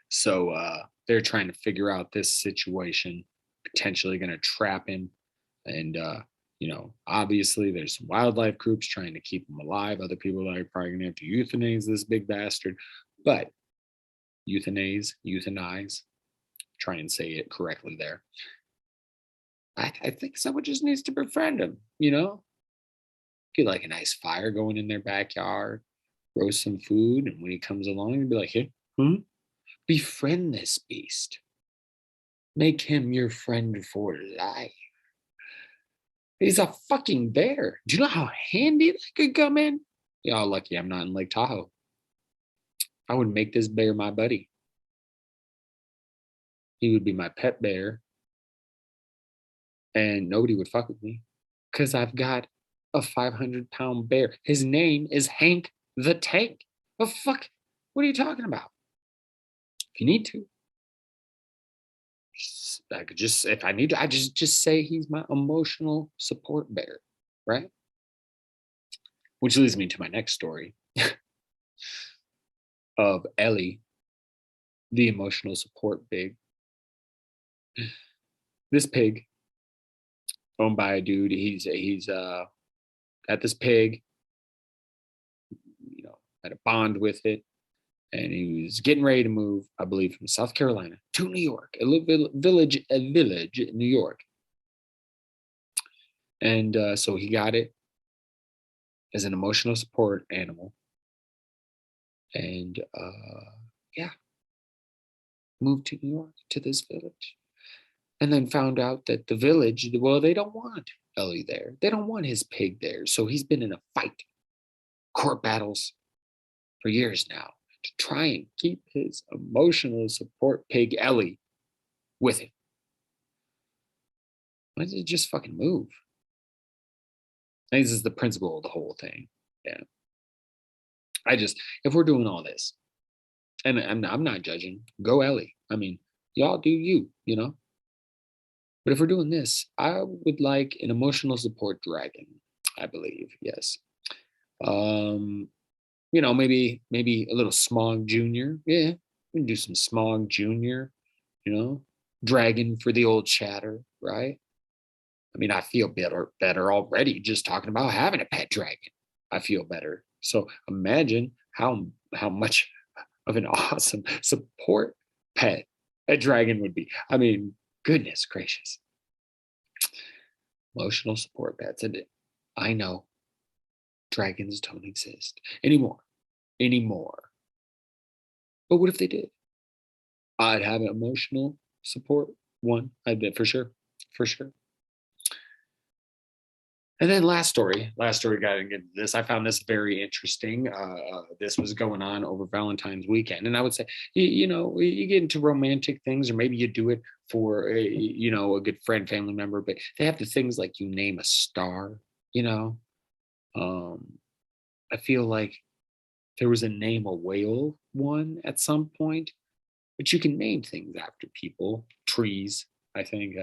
So they're trying to figure out this situation, potentially going to trap him And obviously there's some wildlife groups trying to keep them alive. Other people are probably gonna have to euthanize this big bastard. But euthanize, try and say it correctly there. I think someone just needs to befriend him, get like a nice fire going in their backyard, roast some food, and when he comes along, you'd be like, hey, befriend this beast. Make him your friend for life. He's a fucking bear. Do you know how handy that could come in? Y'all lucky I'm not in Lake Tahoe. I would make this bear my buddy. He would be my pet bear, and nobody would fuck with me because I've got a 500-pound bear. His name is Hank the Tank. The fuck? What are you talking about? If you need to, I could just, if I need to, I just say he's my emotional support bear, right? Which leads me to my next story of Ellie, the emotional support pig. This pig, owned by a dude, he's got this pig, had a bond with it, and he was getting ready to move, I believe, from South Carolina to New York, a village in New York. And so he got it as an emotional support animal, and yeah, moved to New York to this village, and then found out that the village, well, they don't want Ellie there. They don't want his pig there. So he's been in a fight, court battles for years now to try and keep his emotional support pig Ellie with him. Why did it just fucking move? This is the principle of the whole thing. Yeah. If we're doing all this, and I'm not judging, go Ellie. I mean, y'all do you, But if we're doing this, I would like an emotional support dragon, I believe. Yes. Maybe a little Smog Junior. Yeah, we can do some Smog Junior. Dragon for the old chatter, right? I mean, I feel better already just talking about having a pet dragon. I feel better. So imagine how much of an awesome support pet a dragon would be. I mean, goodness gracious. Emotional support pets. And I know dragons don't exist anymore. But what if they did? I'd have an emotional support one. I bet for sure. For sure. And then last story, got to get into this. I found this very interesting. This was going on over Valentine's weekend. And I would say, you get into romantic things, or maybe you do it for, a good friend, family member, but they have the things like you name a star, I feel like there was a name a whale one at some point, but you can name things after people, trees, I think.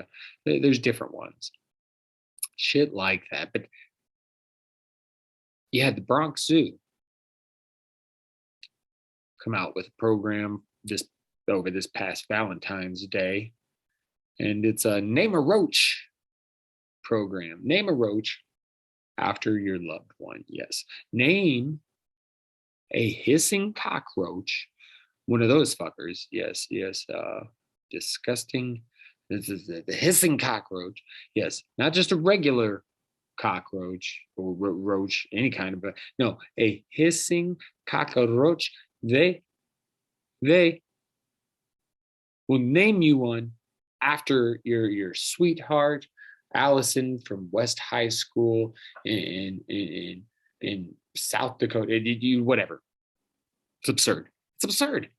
There's different ones. Shit like that. But you had the Bronx Zoo come out with a program over this past Valentine's Day, and it's a Name a Roach program. Name a roach after your loved one. Yes. Name a hissing cockroach, one of those fuckers. Yes. Disgusting. This is the hissing cockroach. Yes, not just a regular cockroach or roach, any kind of no, a hissing cockroach. They will name you one after your sweetheart Allison from West High School in South Dakota. You whatever. It's absurd. It's absurd.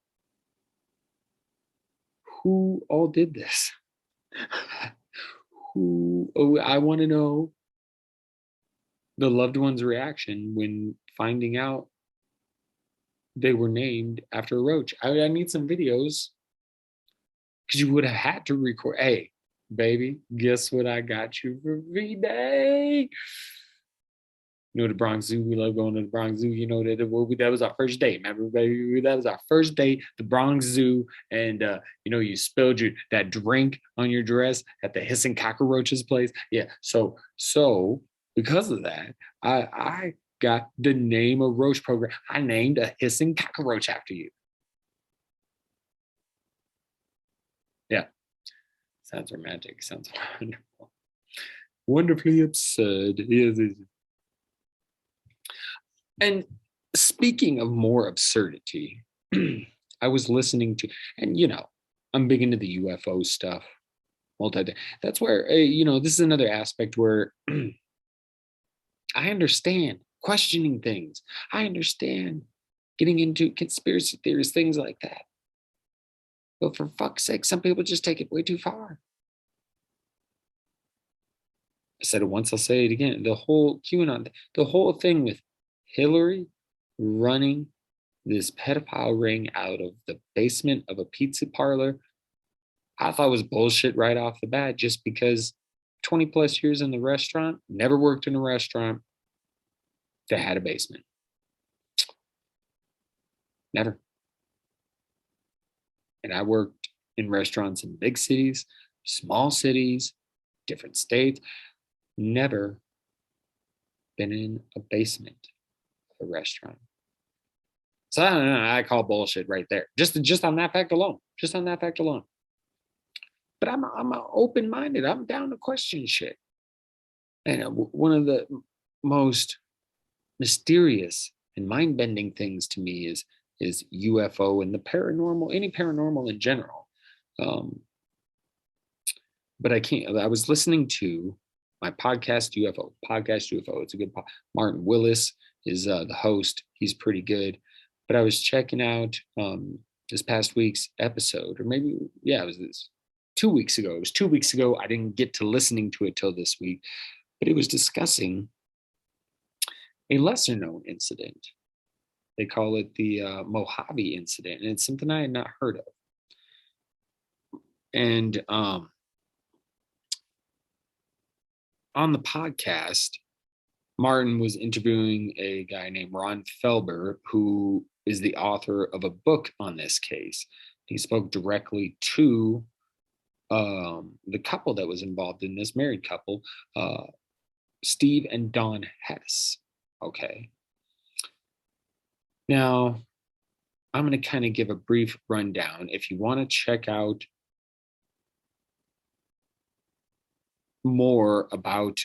Who all did this? I want to know the loved one's reaction when finding out they were named after a roach. I need some videos, because you would have had to record. Hey, baby, guess what I got you for V-Day? You know, the Bronx Zoo. We love going to the Bronx Zoo. You know, that was our first date. Remember, baby? That was our first date, the Bronx Zoo. And, you know, you spilled that drink on your dress at the hissing cockroaches place. Yeah. So because of that, I got the name of roach program. I named a hissing cockroach after you. Yeah. Sounds romantic. Sounds wonderful. Wonderfully absurd. Yes. And speaking of more absurdity, I was listening to, and you know, I'm big into the UFO stuff. Multi. That's where you know, this is another aspect where I understand questioning things. I understand getting into conspiracy theories, things like that. But for fuck's sake, some people just take it way too far. I said it once, I'll say it again. The whole QAnon, the whole thing with Hillary running this pedophile ring out of the basement of a pizza parlor, I thought was bullshit right off the bat, just because 20 plus years in the restaurant, never worked in a restaurant that had a basement. Never. And I worked in restaurants in big cities, small cities, different states. Never been in a basement of a restaurant. So I don't know. I call bullshit right there. Just on that fact alone. Just on that fact alone. But I'm open minded. I'm down to question shit. And one of the most mysterious and mind bending things to me is UFO and the paranormal, any paranormal in general. Um, but I can't. I was listening to my podcast UFO. It's a good. Martin Willis is the host. He's pretty good. But I was checking out this past week's episode, or maybe yeah, it was this 2 weeks ago. It was 2 weeks ago. I didn't get to listening to it till this week, but it was discussing a lesser known incident. They call it the Mojave incident, and it's something I had not heard of. And on the podcast, Martin was interviewing a guy named Ron Felber, who is the author of a book on this case. He spoke directly to the couple that was involved in this, married couple, Steve and Dawn Hess. Okay. Now, I'm going to kind of give a brief rundown. If you want to check out more about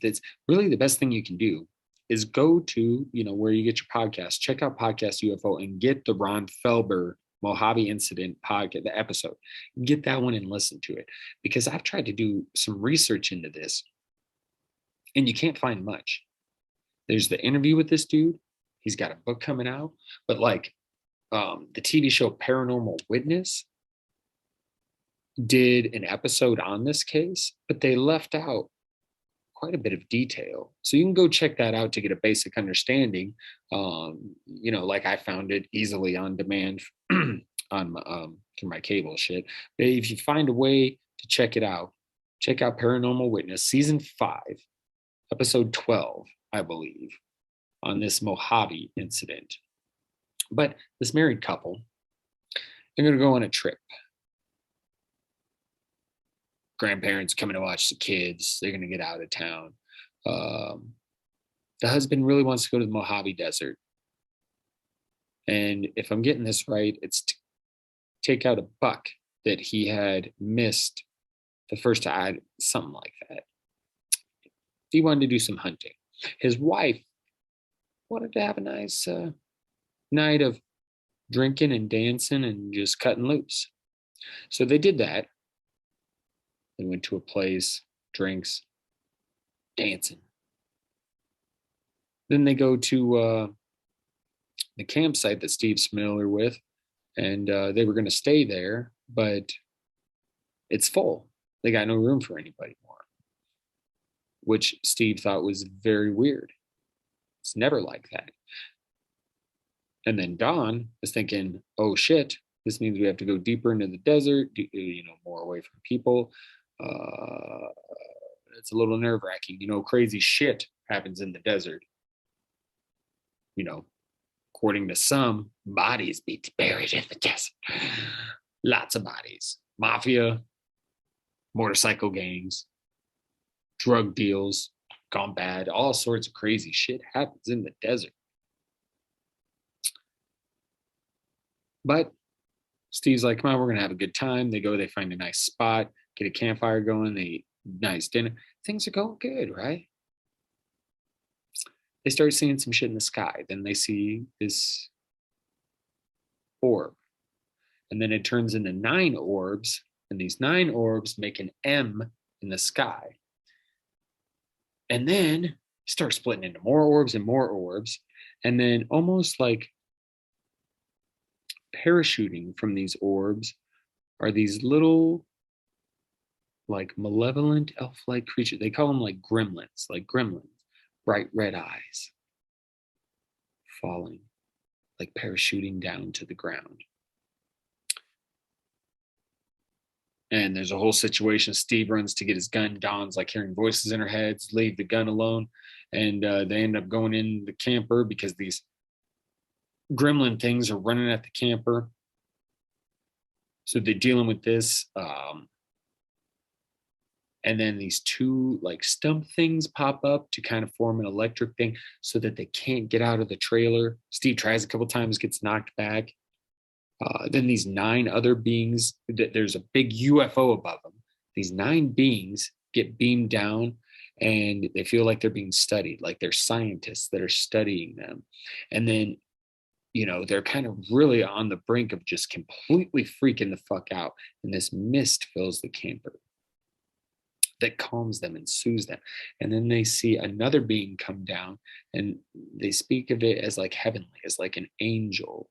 that's really the best thing you can do is go to, you know, where you get your podcast, check out Podcast UFO and get the Ron Felber Mojave Incident podcast, the episode. Get that one and listen to it, because I've tried to do some research into this and you can't find much. There's the interview with this dude. He's got a book coming out, but like the TV show Paranormal Witness did an episode on this case, but they left out quite a bit of detail. So you can go check that out to get a basic understanding. You know, like I found it easily on demand on through my cable shit. But if you find a way to check it out, check out Paranormal Witness season 5, episode 12, I believe, on this Mojave incident. But this married couple, they're going to go on a trip. Grandparents coming to watch the kids. They're going to get out of town. The husband really wants to go to the Mojave Desert. And if I'm getting this right, it's to take out a buck that he had missed the first time, something like that. He wanted to do some hunting. His wife wanted to have a nice night of drinking and dancing and just cutting loose. So they did that. They went to a place, drinks, dancing. Then they go to the campsite that Steve's familiar with, and they were going to stay there, but it's full. They got no room for anybody more, which Steve thought was very weird. It's never like that. And then Don was thinking, oh shit, this means we have to go deeper into the desert, you know, more away from people. It's a little nerve wracking. You know, crazy shit happens in the desert. you know, according to some, bodies be buried in the desert. Lots of bodies. Mafia, motorcycle gangs, drug deals gone bad. All sorts of crazy shit happens in the desert. But Steve's like, come on, we're going to have a good time. They go, they find a nice spot, get a campfire going, they eat nice dinner. Things are going good, right? They start seeing some shit in the sky. Then they see this orb. And then it turns into 9 orbs. And these 9 orbs make an M in the sky. And then start splitting into more orbs and more orbs. And then almost like parachuting from these orbs are these little like malevolent elf-like creatures. They call them like gremlins, bright red eyes, falling, like parachuting down to the ground. And there's a whole situation. Steve runs to get his gun. Dawn's like hearing voices in her head, leave the gun alone. And they end up going in the camper because these gremlin things are running at the camper. So they're dealing with this. And then these 2 like stump things pop up to kind of form an electric thing so that they can't get out of the trailer. Steve tries a couple times, gets knocked back. Then these 9 other beings, there's a big UFO above them. These 9 beings get beamed down and they feel like they're being studied, like they're scientists that are studying them. And then, they're kind of really on the brink of just completely freaking the fuck out. And this mist fills the camper that calms them and soothes them. And then they see another being come down and they speak of it as like heavenly, as like an angel.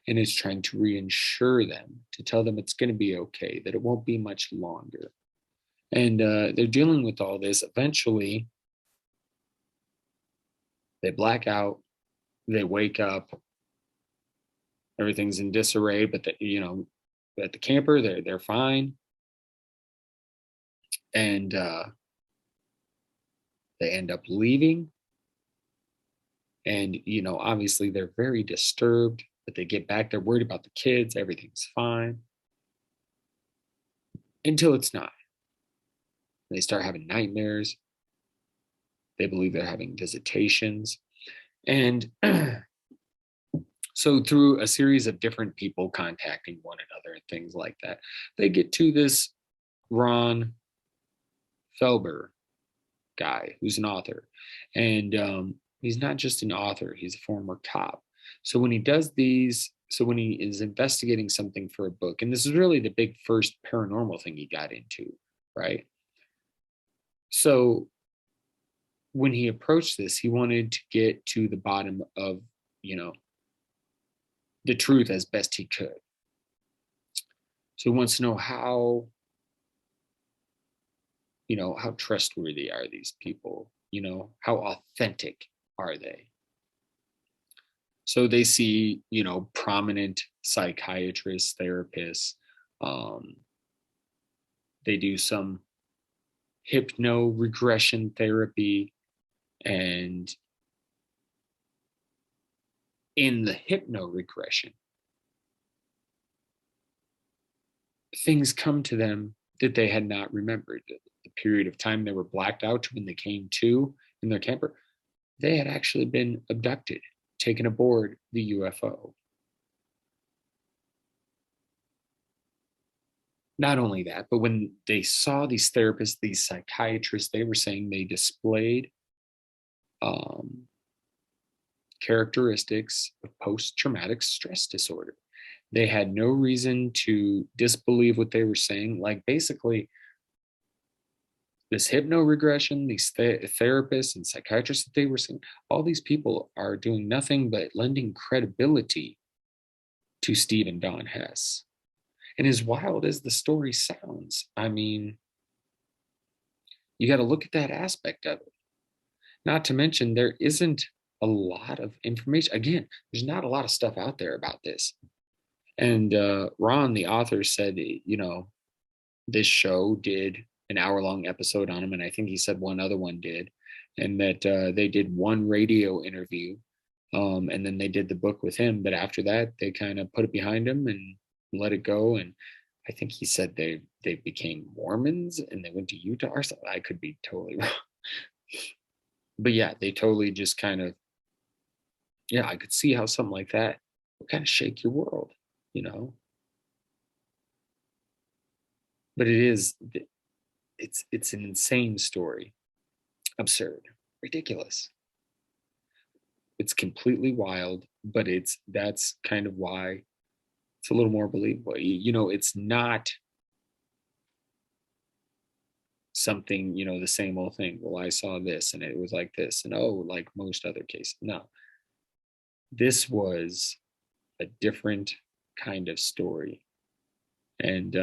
And is trying to reassure them, to tell them it's going to be okay, that it won't be much longer. And they're dealing with all this. Eventually, they black out, they wake up, everything's in disarray, but at the camper, they're fine. And they end up leaving. And, obviously they're very disturbed. But they get back, they're worried about the kids, everything's fine. Until it's not. They start having nightmares. They believe they're having visitations. And so through a series of different people contacting one another and things like that, they get to this Ron Felber guy who's an author. And he's not just an author, he's a former cop. So when he is investigating something for a book, and this is really the big first paranormal thing he got into, right? So when he approached this, he wanted to get to the bottom of, the truth as best he could. So he wants to know how trustworthy are these people? How authentic are they? So they see, prominent psychiatrists, therapists. They do some hypno-regression therapy. And in the hypno-regression, things come to them that they had not remembered. The period of time they were blacked out when they came to in their camper, they had actually been abducted, taken aboard the UFO. Not only that, but when they saw these therapists, these psychiatrists, they were saying they displayed characteristics of post-traumatic stress disorder. They had no reason to disbelieve what they were saying. Like basically, this hypno-regression, these therapists and psychiatrists that they were seeing, all these people are doing nothing but lending credibility to Steve and Dawn Hess. And as wild as the story sounds, I mean, you got to look at that aspect of it. Not to mention, there isn't a lot of information. Again, there's not a lot of stuff out there about this. And Ron, the author, said, this show did an hour-long episode on him, and I think he said one other one did, and that they did one radio interview And then they did the book with him, but after that they kind of put it behind him and let it go. And I think he said they became Mormons and they went to Utah or something. I could be totally wrong. But yeah, they totally just kind of, yeah, I could see how something like that would kind of shake your world, you know. But it's an insane story, absurd, ridiculous. It's completely wild, but that's kind of why it's a little more believable. It's not something, the same old thing. Well, I saw this and it was like this, and oh, like most other cases. No, this was a different kind of story. And,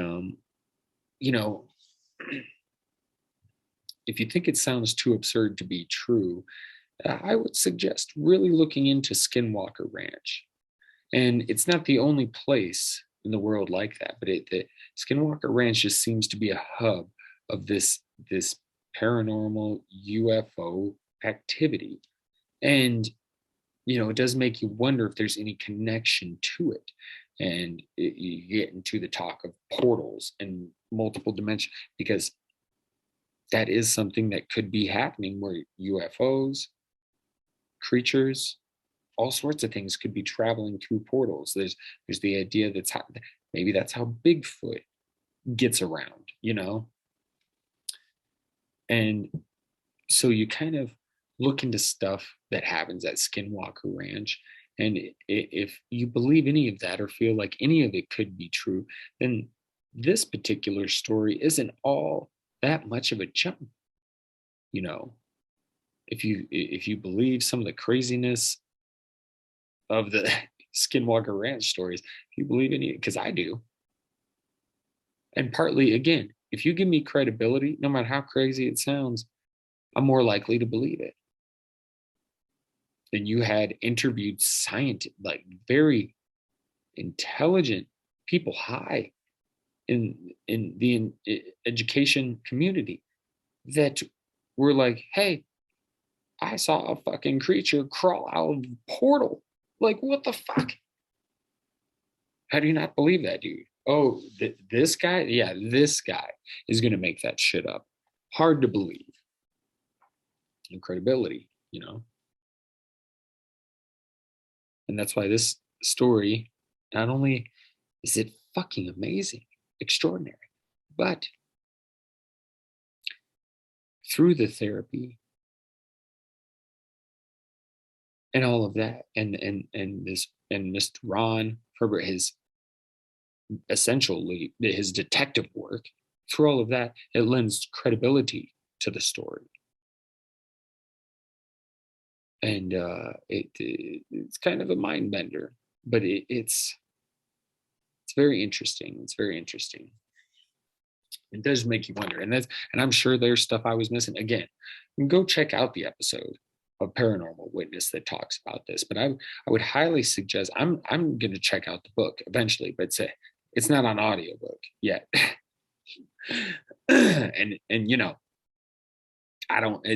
you know, if you think it sounds too absurd to be true, I would suggest really looking into Skinwalker Ranch. And it's not the only place in the world like that, but the Skinwalker Ranch just seems to be a hub of this paranormal UFO activity. And it does make you wonder if there's any connection to it. And you get into the talk of portals and multiple dimensions, because that is something that could be happening where UFOs, creatures, all sorts of things could be traveling through portals. There's the idea maybe that's how Bigfoot gets around. And so you kind of look into stuff that happens at Skinwalker Ranch. And if you believe any of that or feel like any of it could be true, then this particular story isn't all that much of a jump. You know, if you believe some of the craziness of the Skinwalker Ranch stories, if you believe any, because I do, and partly again, if you give me credibility, no matter how crazy it sounds, I'm more likely to believe it. Then you had interviewed scientists, like very intelligent people, high in the education community, that were like, "Hey, I saw a fucking creature crawl out of the portal." Like, what the fuck? How do you not believe that, dude? Oh, this guy? Yeah, this guy is going to make that shit up. Hard to believe. And credibility. And that's why this story, not only is it fucking amazing, extraordinary, but through the therapy and all of that, and this and Mr. Ron Herbert, his essentially his detective work, through all of that, it lends credibility to the story. And it's kind of a mind bender, but it's very interesting. It's very interesting. It does make you wonder, and I'm sure there's stuff I was missing. Again, go check out the episode of Paranormal Witness that talks about this. But I would highly suggest, I'm going to check out the book eventually, but it's not on audiobook yet. and I don't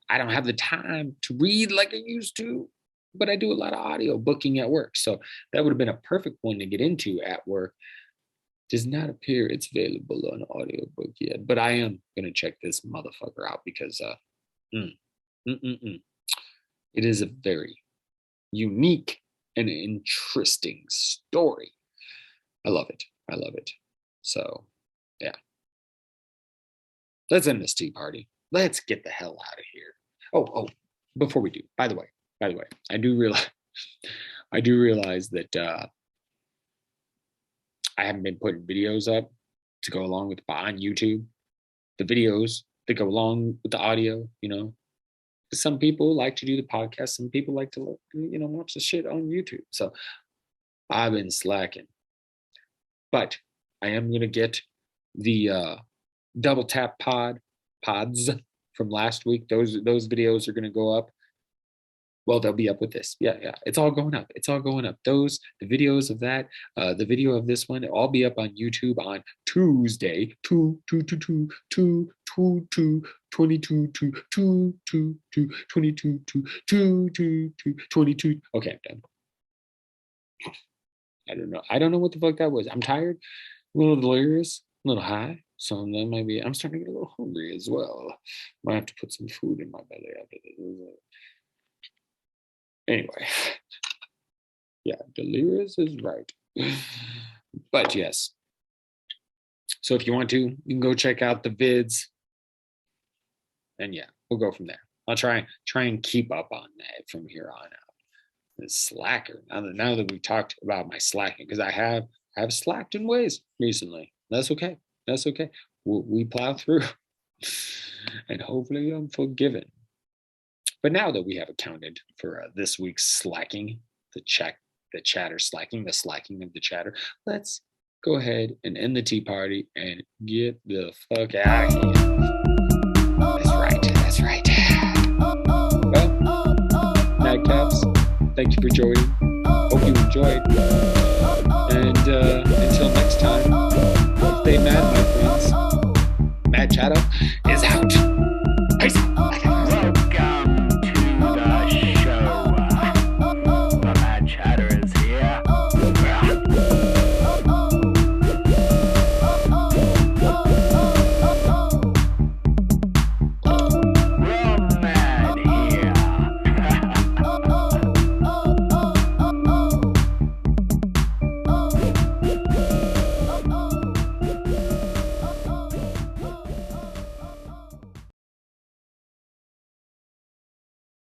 I don't have the time to read like I used to, but I do a lot of audio booking at work. So that would have been a perfect one to get into at work. Does not appear it's available on audiobook yet, but I am gonna check this motherfucker out because mm, it is a very unique and interesting story. I love it. I love it. So yeah, let's end this tea party. Let's get the hell out of here. Oh, before we do, by the way, I do realize that I haven't been putting videos up to go along with on YouTube. The videos that go along with the audio. Some people like to do the podcast. Some people like to watch the shit on YouTube. So I've been slacking, but I am gonna get the double tap pods from last week. Those videos are gonna go up. Well, they'll be up with this. Yeah. It's all going up. It's all going up. The videos of that, the video of this one, it'll all be up on YouTube on Tuesday, 22, 22, 22. Okay, I'm done. I don't know. I don't know what the fuck that was. I'm tired, a little delirious, a little high. So that might be. I'm starting to get a little hungry as well. Might have to put some food in my belly after this. Anyway, yeah, delirious is right. But yes. So if you want to, you can go check out the vids. And yeah, we'll go from there. I'll try and keep up on that from here on out. The slacker. Now that we talked about my slacking, because I have slacked in ways recently. That's okay. That's okay. We plow through, and hopefully I'm forgiven. But now that we have accounted for this week's slacking, the chatter slacking, the slacking of the chatter, let's go ahead and end the tea party and get the fuck out of here. That's right. That's right. Well, nightcaps, thank you for joining. Hope you enjoyed.